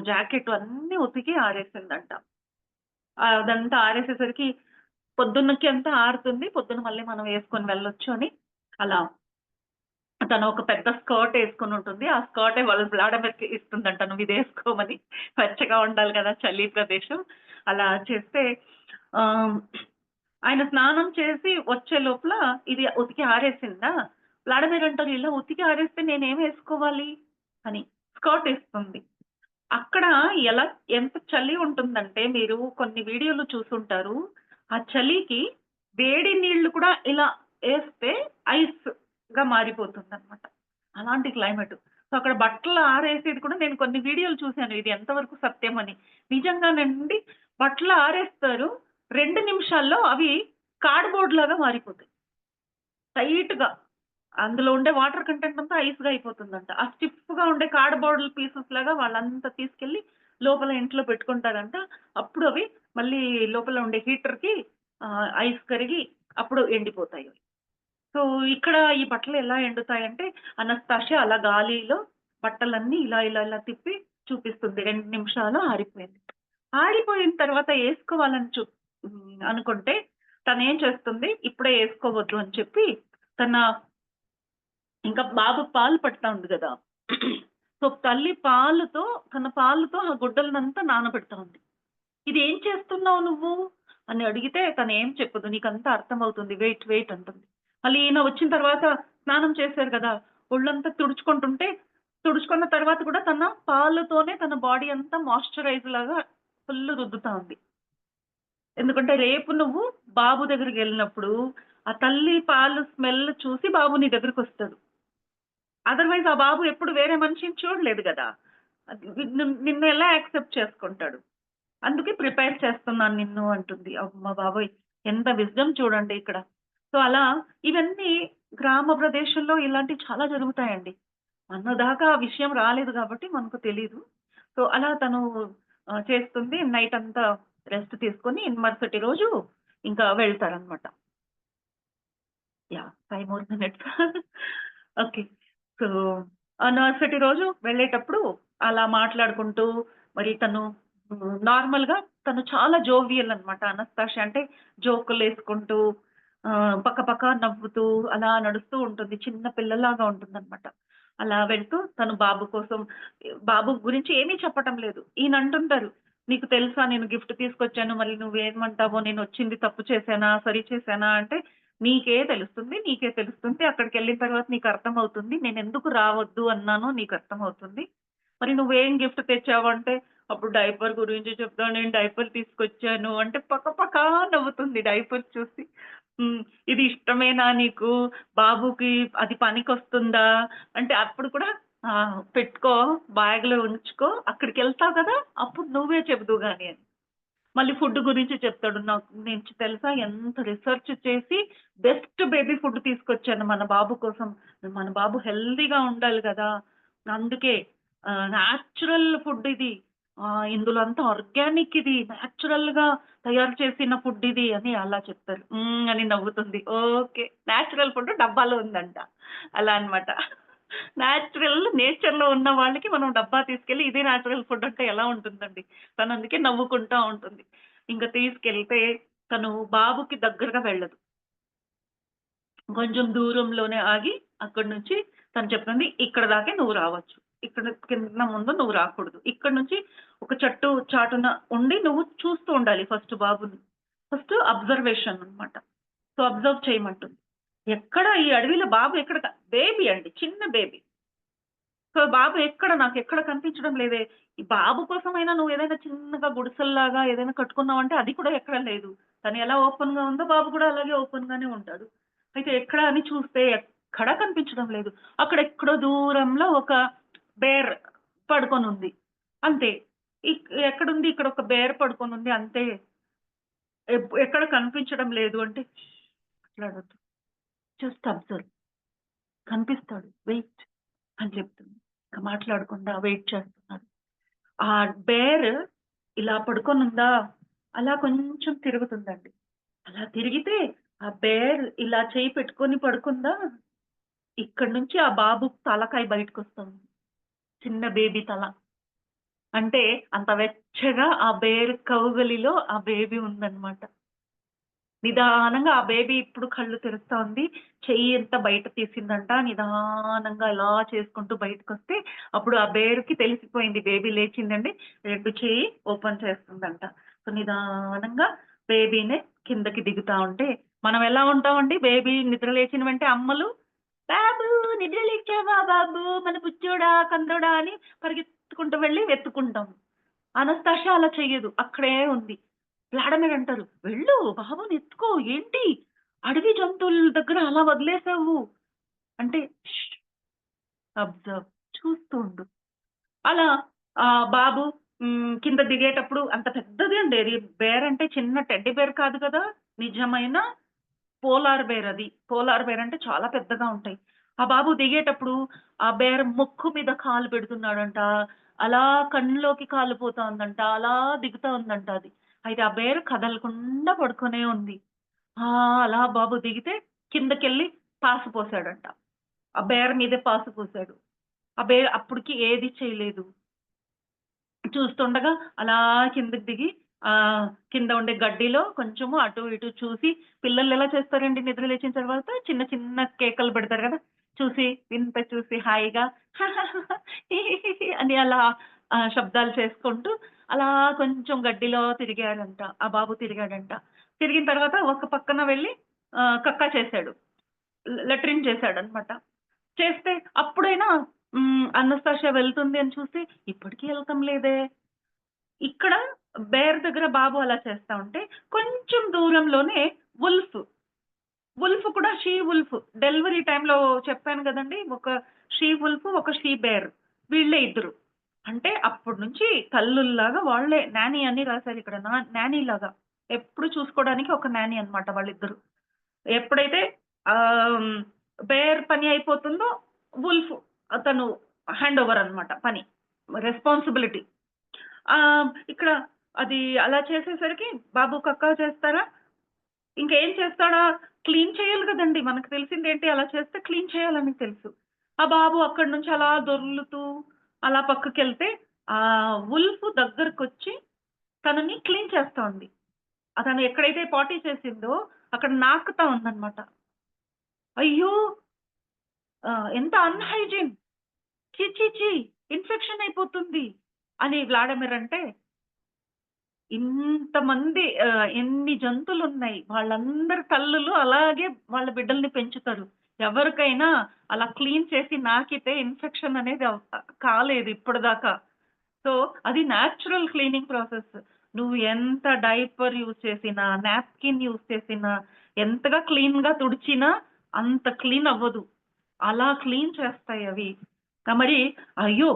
జాకెట్ అన్నీ ఉతికి ఆరేసిందంట. అదంతా ఆరేసేసరికి పొద్దున్నకి అంతా ఆరుతుంది. పొద్దున్న మళ్ళీ మనం వేసుకొని వెళ్ళొచ్చు అని అలా తను ఒక పెద్ద స్కర్ట్ ఏసుకొనుంటుంది. ఆ స్కర్టే వాళ్ళ వ్లాడిమిర్‌కి ఇస్తుందంట. నువ్విదేసుకోమని. వెచ్చగా ఉండాలి కదా! చలి ప్రదేశం. అలా చేస్తే ఆహ్, ఆయన స్నానం చేసి వచ్చే లోపల ఇది ఉతికి ఆరేసిందా, వ్లాడిమిర్ అంటారు, "ఇలా ఉతికి ఆరేస్తే నేనేమేసుకోవాలి?" అని. స్కర్ట్ ఏస్తుంది. అక్కడ ఎలా ఎంత చలి ఉంటుందంటే మీరు కొన్ని వీడియోలు చూసుంటారు. ఆ చలికి వేడి నీళ్లు కూడా ఇలా ఏస్తే ఐస్‌గా మారిపోతుందనమాట. అలాంటి క్లైమేట్. సో, అక్కడ బట్టలు ఆరేసేది కూడా నేను కొన్ని వీడియోలు చూసాను. ఇది ఎంతవరకు సత్యమని. నిజంగానండి బట్టలు ఆరేస్తారు. 2 నిమిషాల్లో అవి కార్డ్‌బోర్డ్ లాగా మారిపోతాయి. టైట్‌గా. అందులో ఉండే వాటర్ కంటెంట్ అంతా ఐస్‌గా అయిపోతుందంట. ఆ స్టిఫ్‌గా ఉండే కార్డ్‌బోర్డ్ పీసెస్ లాగా వాళ్ళంతా తీసుకెళ్ళి లోపల ఇంట్లో పెట్టుకుంటారంట. అప్పుడు అవి మళ్ళీ లోపల ఉండే హీటర్‌కి ఐస్ కరిగి అప్పుడు ఎండిపోతాయి అవి. సో, ఇక్కడ ఈ బట్టలు ఎలా ఎండుతాయంటే అనస్తాషియా అలా గాలిలో బట్టలన్నీ ఇలా, ఇలా, ఇలా తిప్పి చూపిస్తుంది. 2 నిమిషాలు ఆరిపోయింది. ఆరిపోయిన తర్వాత ఏసుకోవాలని అనుకుంటే తనేం చేస్తుంది, ఇప్పుడే ఏసుకోవద్దు అని చెప్పి తన ఇంకా బాబుకి పాలు పడతా ఉంది గదా! సో, తల్లి పాలుతో తన పాలుతో ఆ గుడ్డలనంతా నానబెడతా ఉంది. "ఇదేం చేస్తున్నావు నువ్వు?" అని అడిగితే తనేం చెప్పదు. "నీకంతా అర్థమవుతుంది. వెయిట్, వెయిట్" అంటుంది. మళ్ళీ ఈయన వచ్చిన తర్వాత స్నానం చేశారు గదా! ఒళ్ళంతా తుడుచుకుంటుంటే, తుడుచుకున్న తర్వాత కూడా తన పాలుతోనే తన బాడీ అంతా మాయిశ్చరైజ్ లాగా ఫుల్లు రుద్దుతా ఉంది. ఎందుకంటే రేపు నువ్వు బాబు దగ్గరికెళ్ళినప్పుడు, ఆ తల్లి పాలు స్మెల్ చూసి బాబు నీ దగ్గరికొస్తాడు. అదర్‌వైజ్ ఆ బాబు ఎప్పుడు వేరే మనిషిని చూడలేదు గదా! నిన్ను ఎలా యాక్సెప్ట్ చేసుకుంటాడు? అందుకే ప్రిపేర్ చేస్తున్నాను నిన్ను అంటుంది. అమ్మ బాబోయ్! ఎంత విజ్డమ్ చూడండి ఇక్కడ. సో, అలా ఇవన్నీ గ్రామ ప్రదేశంలో ఇలాంటివి చాలా జరుగుతాయండి. మన దాకా ఆ విషయం రాలేదు గాబట్టి మనకు తెలీదు. సో, అలా తను చేస్తుంది. నైట్ అంతా రెస్ట్ తీసుకొని మరుసటి రోజు ఇంకా వెళ్తారనమాట. Yeah! 5 more minutes. Okay. So, ఆ మరుసటి రోజు వెళ్ళేటప్పుడు అలా మాట్లాడుకుంటూ మరి తను నార్మల్‌గా తను చాలా జోవియల్ అనమాట. అనస్తాషియా అంటే జోకులేసుకుంటూ పక్క పక్క నవ్వుతూ అలా నడుస్తూ ఉంటుంది. చిన్న పిల్లలాగా ఉంటుందనమాట. అలా వెళ్తూ తను బాబు కోసం బాబు గురించి ఏమీ చెప్పటం లేదు. ఈయన అంటుంటారు, "నీకు తెలుసా నేను గిఫ్ట్ తీసుకొచ్చాను. మరి నువ్వేమంటావో నేనొచ్చింది తప్పు చేశానా? సరి చేశానా?" అంటే నీకే తెలుస్తుంది. నీకే తెలుస్తుంది. అక్కడికెళ్ళిన తర్వాత నీకర్థమవుతుంది. నేనెందుకు రావద్దు అన్నానో నీకర్థమవుతుంది. మరి నువ్వేం గిఫ్ట్ తెచ్చావంటే, అప్పుడు డైపర్ గురించి చెప్తా. నేను డైపర్ తీసుకొచ్చాను అంటే పకపకా నవ్వుతుంది డైపర్ చూసి. హ్మ్. ఇది ఇష్టమేనా నీకు? బాబుకి అది పనికొస్తుందా? అంటే అప్పుడు కూడా పెట్టుకో బ్యాగ్‌లో ఉంచుకో. అక్కడికెళ్తావు కదా! అప్పుడు నువ్వే చెబుదువు గాని అని. మళ్ళీ ఫుడ్ గురించి చెప్తాడు. నేను తెలుసా ఎంత రిసర్చ్ చేసి బెస్ట్ బేబీ ఫుడ్ తీసుకొచ్చాను మన బాబు కోసం. మన బాబు హెల్తీగా ఉండాలి గదా! అందుకే నేచురల్ ఫుడ్ ఇది. ఇందులో అంతా ఆర్గానిక్ ఇది. నేచురల్‌గా తయారు చేసిన ఫుడ్ ఇది అని అలా చెప్తారు. అని నవ్వుతుంది. ఓకే. నేచురల్ ఫుడ్ డబ్బాలో ఉందంట. అలా అన్నమాట. నేచర్‌లో ఉన్న వాళ్ళకి మనం డబ్బా తీసుకెళ్ళి ఇదే నేచురల్ ఫుడ్ అంటే ఎలా ఉంటుందండి? తను అందుకే నవ్వుకుంటా ఉంటుంది. ఇంక తీసుకెళ్తే తను బాబుకి దగ్గరగా వెళ్ళదు. కొంచెం దూరంలోనే ఆగి అక్కడి నుంచి తను చెప్తుంది, "ఇక్కడ దాకే నువ్వు రావచ్చు. ఇక్కడ కింద ముందు నువ్వు రాకూడదు. ఇక్కడి నుంచి ఒక చాటున ఉండి నువ్వు చూస్తూ ఉండాలి ఫస్ట్ బాబుని." ఫస్ట్ అబ్జర్వేషన్ అన్నమాట. సో, అబ్జర్వ్ చేయమంటుంది. ఎక్కడ ఈ అడవిలో బాబు ఎక్కడ బేబీ అండి. చిన్న బేబీ. సో, బాబు నాకెక్కడ కనిపించడం లేదే. ఈ బాబు కోసమైనా నువ్వేదైనా చిన్నగా గుడిసెల్లాగా ఏదైనా కట్టుకున్నావంటే అది కూడా ఎక్కడ లేదు. తను ఎలా ఓపెన్‌గా ఉందో బాబు కూడా అలాగే ఓపెన్‌గానే ఉంటాడు. అయితే ఎక్కడ అని చూస్తే ఎక్కడా కనిపించడం లేదు. అక్కడెక్కడో దూరంలో ఒక బేర్ పడుకొనుంది. అంతే. ఎక్కడుంది ఇక్కడ ఒక బేర్ పడుకొనుంది అంతే. ఎక్కడ కనిపించడం లేదు అంటే మాట్లాడొద్దు. Just observe. కనిపిస్తాడు. వెయిట్ అని చెప్తుంది. ఇంక మాట్లాడకుండా వెయిట్ చేస్తున్నారు. ఆ బేర్ ఇలా పడుకొనుందా, అలా కొంచెం తిరుగుతుందండి. అలా తిరిగితే ఆ బేర్ ఇలా చెయ్యి పెట్టుకొని పడుకుందా, ఇక్కడి నుంచి ఆ బాబు తలకాయ బయటకొస్తుంది. చిన్న బేబీ తల. అంటే అంత వెచ్చగా ఆ బేర్ కౌగిలిలో ఆ బేబీ ఉందన్నమాట. నిదానంగా ఆ బేబీ ఇప్పుడు కళ్ళు తెరుస్తా ఉంది. చెయ్యంతా బయట తీసిందంట. నిదానంగా ఇలా చేసుకుంటూ బయటకొస్తే, అప్పుడు ఆ బేర్‌కి తెలిసిపోయింది బేబీ లేచిందండి. 2 చెయ్యి ఓపెన్ చేస్తుందంట. సో, నిదానంగా బేబీని కిందకి దిగుతా ఉంటే, మనం ఎలా ఉంటామండి బేబీ నిద్ర లేచిన వెంటనే అమ్మలు, "బాబూ నిద్ర లేచావా బాబూ, మన బుజ్జోడా, కందోడా" అని పరిగెత్తుకుంటూ వెళ్లి వెతుక్కుంటాం. అనస్తాషియా అలా చెయ్యదు. అక్కడే ఉంది. వ్లాడమిర్ అంటారు, "వెళ్ళు బాబుని ఎత్తుకో ఏంటి? అడవి జంతువుల దగ్గర అలా వదిలేసావు." అంటే అబ్జర్వ్ చూస్తూ ఉండు. అలా బాబు కింద దిగేటప్పుడు అంత పెద్దది అండి అది. బేర్ అంటే చిన్న టెడ్డీ బేర్ కాదు కదా! నిజమైన పోలార్ బేర్ అది. పోలార్ బేర్ అంటే చాలా పెద్దగా ఉంటాయి. ఆ బాబు దిగేటప్పుడు ఆ బేర్ ముక్కు మీద కాలు పెడుతున్నాడంట. అలా కన్నులోకి కాలు పోతా ఉందంట. అలా దిగుతా ఉందంట అది. అయితే ఆ బేర్ కదలకుండా పడుకునే ఉంది. అలా బాబు దిగితే కిందకెళ్ళి పాసు పోసాడంట. ఆ బేర్ మీదే పాసు పోసాడు. ఆ బేర్ అప్పటికి ఏది చేయలేదు. చూస్తుండగా అలా కిందకి దిగి కింద ఉండే గడ్డిలో కొంచెము అటు ఇటు చూసి పిల్లలు ఎలా చేస్తారండి నిద్ర లేచిన తర్వాత చిన్న చిన్న కేకలు పెడతారు కదా! చూసి వింత చూసి హాయిగా అని అలా శబ్దాలు చేసుకుంటూ అలా కొంచెం గడ్డిలో తిరిగాడంట. ఆ బాబు తిరిగాడంట. తిరిగిన తర్వాత ఒక పక్కన వెళ్లి కక్క చేశాడు. లెట్రిన్ చేశాడనమాట. చేస్తే అప్పుడైనా అనస్తాషియా వెళ్తుంది అని చూసి ఇప్పటికి ఎళ్ళటం లేదే. ఇక్కడ బేర్ దగ్గర బాబు అలా చేస్తా ఉంటే, కొంచెం దూరంలోనే వుల్ఫ్, వుల్ఫ్ కూడా షీ వుల్ఫ్ డెలివరీ టైమ్‌లో చెప్పాను గదండీ! ఒక షీ వుల్ఫ్, ఒక షీ బేర్ వీళ్ళే ఇద్దరు. అంటే అప్పటి నుంచి తల్లుల్లాగా వాళ్ళే నాని అని రాసారిక్కడ. నానీలాగా. ఎప్పుడు చూసుకోవడానికి ఒక నాని అన్నమాట వాళ్ళిద్దరు. ఎప్పుడైతే ఆహ్, బేర్ పని అయిపోతుందో వుల్ఫ్ తను హ్యాండ్ ఓవర్ అన్నమాట పని. రెస్పాన్సిబిలిటీ. ఇక్కడ అది అలా చేసేసరికి బాబు కక్కా చేస్తారా? ఇంకేం చేస్తాడా? క్లీన్ చేయాలి గదండీ! మనకు తెలిసిందేంటి అలా చేస్తే క్లీన్ చేయాలని తెలుసు. ఆ బాబు అక్కడి నుంచి అలా దొర్లుతూ అలా పక్కకెళ్తే వుల్ఫ్ దగ్గరకొచ్చి తనని క్లీన్ చేస్తా ఉంది. తను ఎక్కడైతే పాటీ చేసిందో అక్కడ నాకుతా ఉందన్నమాట. అయ్యో! ఎంత అన్‌హైజీన్. ఛీ! ఛీ! ఛీ! ఇన్ఫెక్షన్ అయిపోతుంది అని వ్లాడిమిర్ అంటే ఇంతమంది ఎన్ని జంతువులున్నాయి. వాళ్ళందరి తల్లులు అలాగే వాళ్ళ బిడ్డల్ని పెంచుతారు. ఎవరికైనా అలా క్లీన్ చేసి నాకితే ఇన్ఫెక్షన్ అనేది కాలేదు ఇప్పటిదాకా. సో, అది నేచురల్ క్లీనింగ్ ప్రాసెస్. నువ్వు ఎంత డైపర్ యూజ్ చేసినా, నాప్కిన్ యూజ్ చేసినా, ఎంతగా క్లీన్‌గా తుడిచినా అంత క్లీన్ అవ్వదు. అలా క్లీన్ చేస్తాయవి. మరి అయ్యో!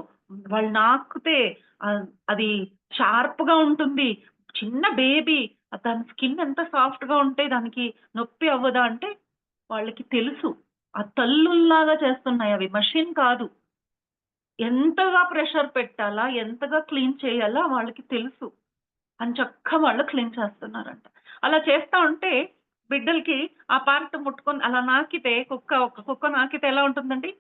వాళ్ళు నాకుతే అది షార్ప్‌గా ఉంటుంది. చిన్న బేబీ దాని స్కిన్ ఎంత సాఫ్ట్‌గా ఉంటే దానికి నొప్పి అవ్వదా అంటే, వాళ్ళకి తెలుసు. ఆ తల్లుల్లాగా చేస్తున్నాయవి. మెషిన్ కాదు. ఎంతగా ప్రెషర్ పెట్టాలా? ఎంతగా క్లీన్ చేయాలా? వాళ్ళకి తెలుసు. ఎంచక్కా వాళ్ళు క్లీన్ చేస్తున్నారంట. అలా చేస్తా ఉంటే బిడ్డలకి ఆ పార్ట్ ముట్టుకొని అలా నాకితే ఒక కుక్క నాకితే ఎలా ఉంటుందండి?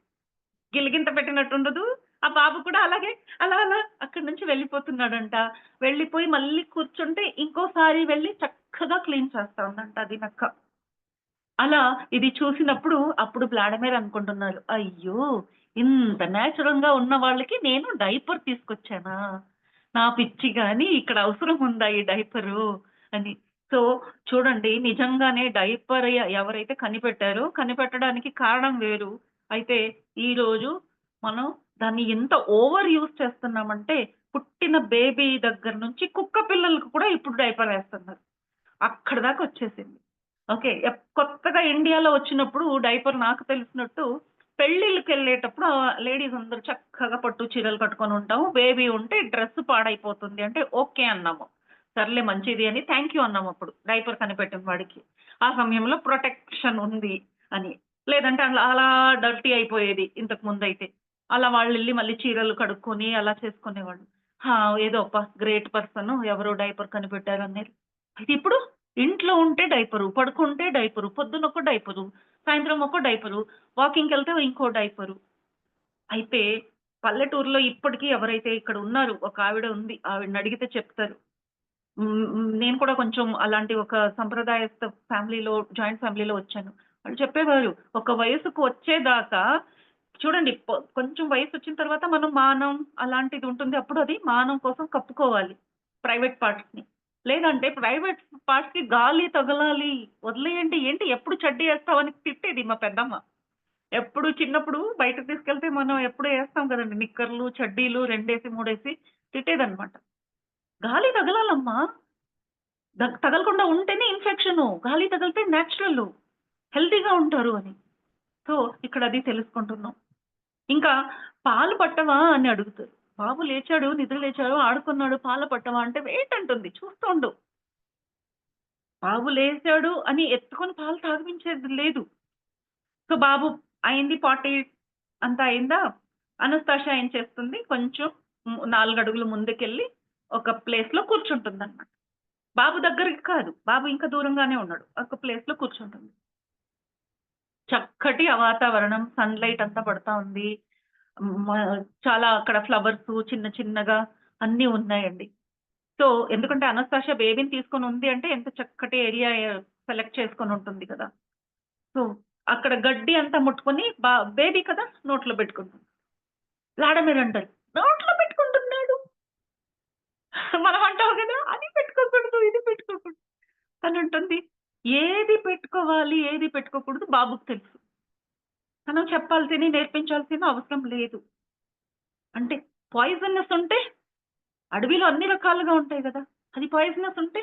గిలిగింత పెట్టినట్టుండదు. ఆ బాబు కూడా అలాగే అలా అలా అక్కడి నుంచి వెళ్ళిపోతున్నాడంట. వెళ్ళిపోయి మళ్ళీ కూర్చుంటే ఇంకోసారి వెళ్లి చక్కగా క్లీన్ చేస్తా ఉందంట అది నక్క. అలా ఇది చూసినప్పుడు అప్పుడు వ్లాడిమిర్ అనుకుంటున్నారు. అయ్యో! ఇంత నేచురల్‌గా ఉన్న వాళ్ళకి నేను డైపర్ తీసుకొచ్చానా? నా పిచ్చి గాని ఇక్కడ అవసరం ఉందా ఈ డైపరు అని. సో, చూడండి నిజంగానే డైపర్ ఎవరైతే కనిపెట్టారో కనిపెట్టడానికి కారణం వేరు. అయితే ఈరోజు మనం దాన్ని ఎంత ఓవర్ యూజ్ చేస్తున్నామంటే పుట్టిన బేబీ దగ్గర నుంచి కుక్క పిల్లలకి కూడా ఇప్పుడు డైపర్ వేస్తున్నారు. అక్కడి దాకా వచ్చేసింది. ఓకే. కొత్తగా ఇండియాలో వచ్చినప్పుడు డైపర్ నాకు తెలిసినట్టు పెళ్ళిళ్ళకెళ్ళేటప్పుడు లేడీస్ అందరూ చక్కగా పట్టు చీరలు కట్టుకొని ఉంటాము. బేబీ ఉంటే డ్రెస్ పాడైపోతుంది అంటే ఓకే అన్నాము. సర్లే మంచిది అని థాంక్ యూ అన్నామప్పుడు. డైపర్ కనిపెట్టిన వాడికి. ఆ సమయంలో ప్రొటెక్షన్ ఉంది అని. లేదంటే అలా అలా డర్టీ అయిపోయేది ఇంతకు ముందైతే. అలా వాళ్ళెళ్లి మళ్ళీ చీరలు కడుక్కొని అలా చేసుకునేవాళ్ళు. ఆ! ఏదో అబ్బా! గ్రేట్ పర్సన్ ఎవరో డైపర్ కనిపెట్టారనేది. అయితే ఇప్పుడు ఇంట్లో ఉంటే డైపరు, పడుకుంటే డైపరు, పొద్దున ఒక డైపరు, సాయంత్రం ఒక డైపరు, వాకింగ్‌కెళ్తే ఇంకో డైపరు. అయితే పల్లెటూరులో ఇప్పటికి ఎవరైతే ఇక్కడ ఉన్నారు, ఒక ఆవిడ ఉంది. ఆవిడనడిగితే చెప్తారు. నేను కూడా కొంచెం అలాంటి ఒక సంప్రదాయస్థ జాయింట్ ఫ్యామిలీలో వచ్చాను. వాళ్ళు చెప్పేవారు, ఒక వయసుకు వచ్చేదాకా చూడండి కొంచెం వయసొచ్చిన తర్వాత మనం మానం అలాంటిది ఉంటుంది. అప్పుడు అది మానం కోసం కప్పుకోవాలి ప్రైవేట్ పార్ట్స్‌ని. లేదంటే ప్రైవేట్ పార్ట్స్‌కి గాలి తగలాలి. వదిలేయండి. ఏంటి ఎప్పుడు చెడ్డీ ఏస్తావని తిట్టేది మా పెద్దమ్మ. ఎప్పుడు చిన్నప్పుడు బయటకి తీసుకెళ్తే మనం ఎప్పుడు ఏస్తాం కదండీ! నిక్కర్లు, చెడ్డీలు రెండేసి, మూడేసి తిట్టేదన్నమాట. గాలి తగలాలమ్మా! తగలకుండా ఉంటేనే ఇన్ఫెక్షను. గాలి తగిలితే నేచురలు. హెల్తీగా ఉంటారు అని. సో, ఇక్కడ అది తెలుసుకుంటున్నాం. ఇంకా పాలు పట్టవా అని అడుగుతారు. బాబు లేచాడు, నిద్ర లేచాడు, ఆడుకున్నాడు, పాలు పట్టవా అంటే వెయిట్ అంటుంది. చూస్తూ ఉండు. బాబు లేసాడు అని ఎత్తుకొని పాలు తాగిపించేది లేదు. సో, బాబు అయింది పాటీ అంతా అయిందా? అనస్తాషియా ఏం చేస్తుంది కొంచెం 4 అడుగులు ముందుకెళ్ళి ఒక ప్లేస్‌లో కూర్చుంటుందన్నమాట. బాబు దగ్గరికి కాదు. బాబు ఇంకా దూరంగానే ఉన్నాడు. ఒక ప్లేస్‌లో కూర్చుంటుంది. చక్కటి ఆ వాతావరణం సన్‌లైట్ అంతా పడతా ఉంది. మ చాలా అక్కడ ఫ్లవర్సు చిన్న చిన్నగా అన్నీ ఉన్నాయండి. సో, ఎందుకంటే అనస్తాషియా బేబీని తీసుకొని ఉంది అంటే ఎంత చక్కటి ఏరియా సెలెక్ట్ చేసుకొని ఉంటుంది కదా! సో, అక్కడ గడ్డి అంతా ముట్టుకొని బేబీ కదా! నోట్లో పెట్టుకుంటుంది. వ్లాడిమిర్ అంటారు, "నోట్లో పెట్టుకుంటున్నాడు." మనం అంటాం కదా! అది పెట్టుకోకూడదు, ఇది పెట్టుకోకూడదు. తనంటుంది, ఏది పెట్టుకోవాలి, ఏది పెట్టుకోకూడదు బాబుకి తెలుసు. మనం చెప్పాల్సింది, నేర్పించాల్సిన అవసరం లేదు. అంటే పాయిజనస్ ఉంటే అడవిలో అన్ని రకాలుగా ఉంటాయి గదా! అది పాయిజనస్ ఉంటే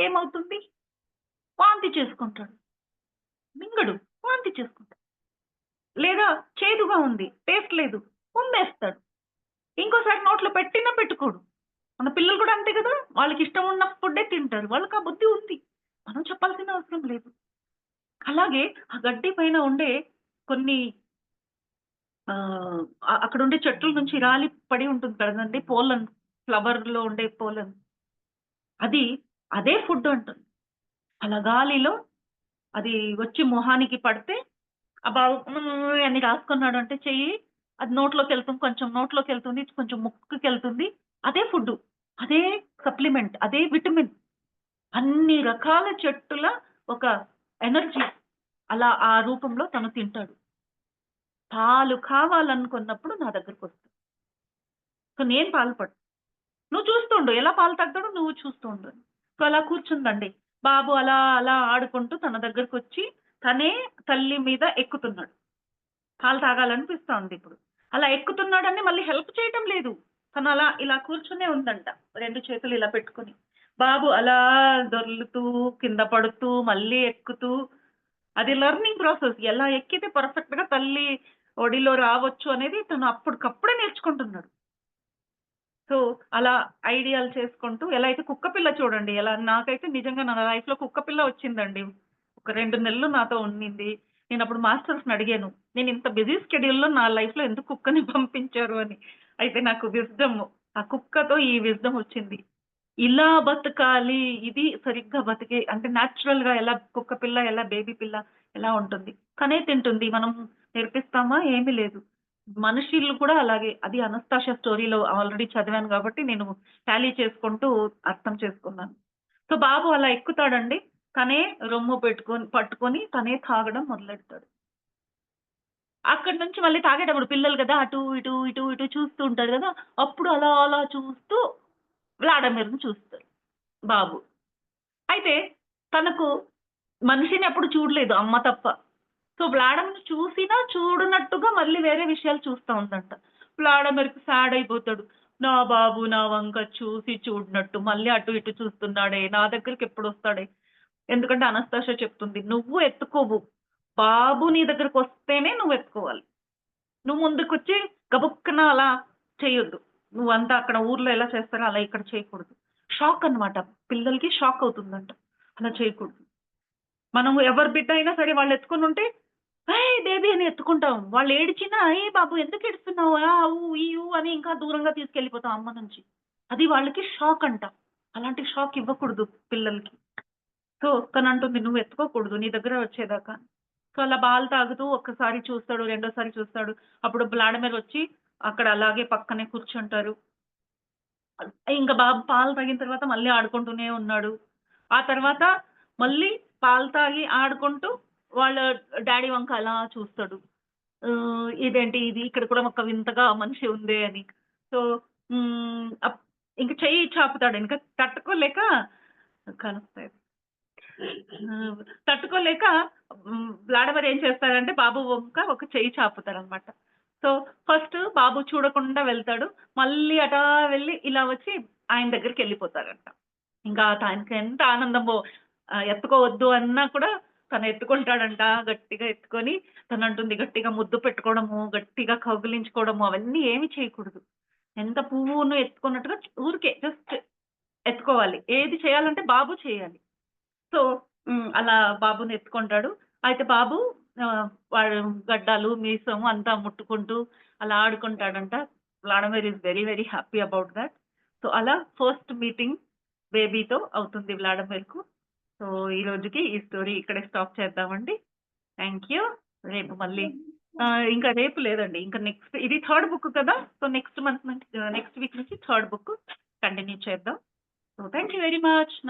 ఏమవుతుంది? వాంతి చేసుకుంటాడు. మింగడు. వాంతి చేసుకుంటాడు. లేదా చేదుగా ఉంది. టేస్ట్ లేదు. ఉమ్మేస్తాడు. ఇంకోసారి నోట్లో పెట్టినా పెట్టుకోడు. మన పిల్లలు కూడా అంతే గదా! వాళ్ళకిష్టం ఉన్న ఫుడ్డే తింటారు. వాళ్ళకి ఆ బుద్ధి ఉంది. మనం చెప్పాల్సిన అవసరం లేదు. అలాగే ఆ గడ్డి పైన ఉండే కొన్ని అక్కడుండే చెట్ల నుంచి రాలి పడి ఉంటుంది కదండీ! పోలన్, ఫ్లవర్‌లో ఉండే పోలన్. అది అదే ఫుడ్ అంటుంది. అలా గాలిలో అది వచ్చి మొహానికి పడితే ఆ బాబు అని రాసుకున్నాడంటే చెయ్యి, అది నోట్లోకెళ్తుంది. కొంచెం నోట్లోకెళ్తుంది. కొంచెం ముక్కుకెళ్తుంది. అదే ఫుడ్డు. అదే సప్లిమెంట్. అదే విటమిన్. అన్ని రకాల చెట్టుల ఒక ఎనర్జీ అలా ఆ రూపంలో తను తింటాడు. పాలు కావాలనుకున్నప్పుడు నా దగ్గరకొస్తాడు. సో, నేను పాలు నువ్వు చూస్తూ ఉండు. ఎలా పాలు తాగుతాడో నువ్వు చూస్తూ ఉండు. సో, అలా కూర్చుందండి. బాబు అలా అలా ఆడుకుంటూ తన దగ్గరకొచ్చి తనే తల్లి మీద ఎక్కుతున్నాడు. పాలు తాగాలనిపిస్తా ఉందిప్పుడు. అలా ఎక్కుతున్నాడని మళ్ళీ హెల్ప్ చేయటం లేదు. తను అలా ఇలా కూర్చునే ఉందంట. 2 చేతులు ఇలా పెట్టుకొని. బాబు అలా దొర్లుతూ, కింద పడుతూ, మళ్ళీ ఎక్కుతూ అది లెర్నింగ్ ప్రాసెస్. ఎలా ఎక్కితే పర్ఫెక్ట్‌గా తల్లి ఒడిలో రావచ్చు అనేది తను అప్పటికప్పుడే నేర్చుకుంటున్నాడు. సో, అలా ఐడియాలు చేసుకుంటూ ఎలా అయితే కుక్కపిల్ల చూడండి. నాకైతే నిజంగా నా లైఫ్‌లో కుక్కపిల్ల వచ్చిందండి. ఒక 2 నెలలు నాతో ఉండింది. నేనప్పుడు మాస్టర్స్‌ని అడిగాను. నేనింత బిజీ షెడ్యూల్‌లో నా లైఫ్‌లో ఎందుకు కుక్కని పంపించారు అని. అయితే నాకు విజ్డమ్ ఆ కుక్కతో ఈ విజ్డమ్ వచ్చింది. ఇలా బతకాలి. ఇది సరిగ్గా అంటే నేచురల్‌గా ఎలా కుక్కపిల్ల, ఎలా బేబీ పిల్ల ఎలా ఉంటుంది. తనే తింటుంది. మనం నేర్పిస్తామా? ఏమీ లేదు. మనుషులు కూడా అలాగే. అది అనస్తాషియా స్టోరీలో ఆల్రెడీ చదివాను గాబట్టి నేను టాలీ చేసుకుంటూ అర్థం చేసుకున్నాను. సో, బాబు అలా ఎక్కుతాడండి. తనే రొమ్ము పట్టుకొని తనే తాగడం మొదలెడతాడు. అక్కడి నుంచి మళ్ళీ తాగేటప్పుడు పిల్లలు గదా! అటు, ఇటు, ఇటు, ఇటు చూస్తూ ఉంటారు గదా! అప్పుడు అలా అలా చూస్తూ వ్లాడమిర్‌ని చూస్తాడు బాబు. అయితే తనకు మనిషిని ఎప్పుడు చూడలేదు అమ్మ తప్ప. సో, వ్లాడమిర్‌ని చూసినా చూడనట్టుగా మళ్ళీ వేరే విషయాలు చూస్తా ఉందంట. వ్లాడమిర్‌కి సాడ్ అయిపోతాడు. నా బాబు నా వంక చూసి చూడనట్టు మళ్ళీ అటు ఇటు చూస్తున్నాడే, నా దగ్గరికెప్పుడొస్తాడే. ఎందుకంటే అనస్తాషియా చెప్తుంది. "నువ్వు ఎత్తుకోవు. బాబు నీ దగ్గరకొస్తేనే నువ్వు ఎత్తుకోవాలి. నువ్వు ముందుకొచ్చి గబుక్కన అలా చేయొద్దు. నువ్వంతా అక్కడ ఊర్లో ఎలా చేస్తారో అలా ఇక్కడ చేయకూడదు." షాక్ అన్నమాట. పిల్లలకి షాక్ అవుతుందంట. అలా చేయకూడదు. మనం ఎవరి బిడ్డ అయినా సరే వాళ్ళెత్తుకొనుంటే, "ఏయ్! బేబీ" అని ఎత్తుకుంటాం. వాళ్ళు ఏడిచినా, "ఏయ్ బాబు ఎందుకేడుస్తున్నావు? ఆ! ఊ, ఈ, ఊ" అని ఇంకా దూరంగా తీసుకెళ్ళిపోతాం అమ్మ నుంచి. అది వాళ్ళకి షాక్ అంట. అలాంటి షాక్ ఇవ్వకూడదు పిల్లలకి. సో, తనంటుంది, "నువ్వు ఎత్తుకోకూడదు నీ దగ్గర వచ్చేదాకా." సో, అలా పాలు తాగుతూ ఒక్కసారి చూస్తాడు, రెండోసారి చూస్తాడు. అప్పుడు వ్లాడిమిర్ వచ్చి అక్కడ అలాగే పక్కనే కూర్చుంటారు. ఇంక బాబు పాలు తాగిన తర్వాత మళ్ళీ ఆడుకుంటూనే ఉన్నాడు. ఆ తర్వాత మళ్ళీ పాలు తాగి ఆడుకుంటూ వాళ్ళ డ్యాడీ వంక అలా చూస్తాడు. ఇదేంటి ఇది ఇక్కడ కూడా ఒక వింతగా మనిషి ఉందే అని. సో, హ్మ్. ఇంక చెయ్యి చాపుతాడు. ఇంక తట్టుకోలేక కలుస్తాయి. తట్టుకోలేక వ్లాడిమిర్ ఏం చేస్తాడంటే బాబు వంక ఒక చెయ్యి చాపుతారనమాట. సో, ఫస్ట్ బాబు చూడకుండా వెళ్తాడు. మళ్ళీ అటా వెళ్ళి ఇలా వచ్చి ఆయన దగ్గరికెళ్ళిపోతారంట. ఇంకా తనకెంత ఆనందమో ఎత్తుకోవద్దు అన్నా కూడా తను ఎత్తుకుంటాడంట. గట్టిగా ఎత్తుకొని తనంటుంది గట్టిగా ముద్దు పెట్టుకోవడము, గట్టిగా కౌగిలించుకోవడము అవన్నీ ఏమి చేయకూడదు. ఎంత పువ్వును ఎత్తుకున్నట్టుగా ఊరికే జస్ట్ ఎత్తుకోవాలి. ఏది చేయాలంటే బాబు చేయాలి. సో, అలా బాబుని ఎత్తుకుంటాడు. అయితే బాబు వాడు గడ్డాలు, మీసం అంతా ముట్టుకుంటూ అలా ఆడుకుంటాడంట. Vladimir is very, very happy about that. So, అలా ఫస్ట్ మీటింగ్ బేబీతో అవుతుంది వ్లాడిమిర్‌కు. సో, ఈ రోజుకి ఈ స్టోరీ ఇక్కడే స్టాప్ చేద్దామండి. Thank you. రేపు మళ్ళీ ఇంకా రేపు లేదండి. ఇంకా నెక్స్ట్ ఇది థర్డ్ బుక్ కదా! సో, నెక్స్ట్ వీక్ నుంచి థర్డ్ బుక్ కంటిన్యూ చేద్దాం. So, thank you very much.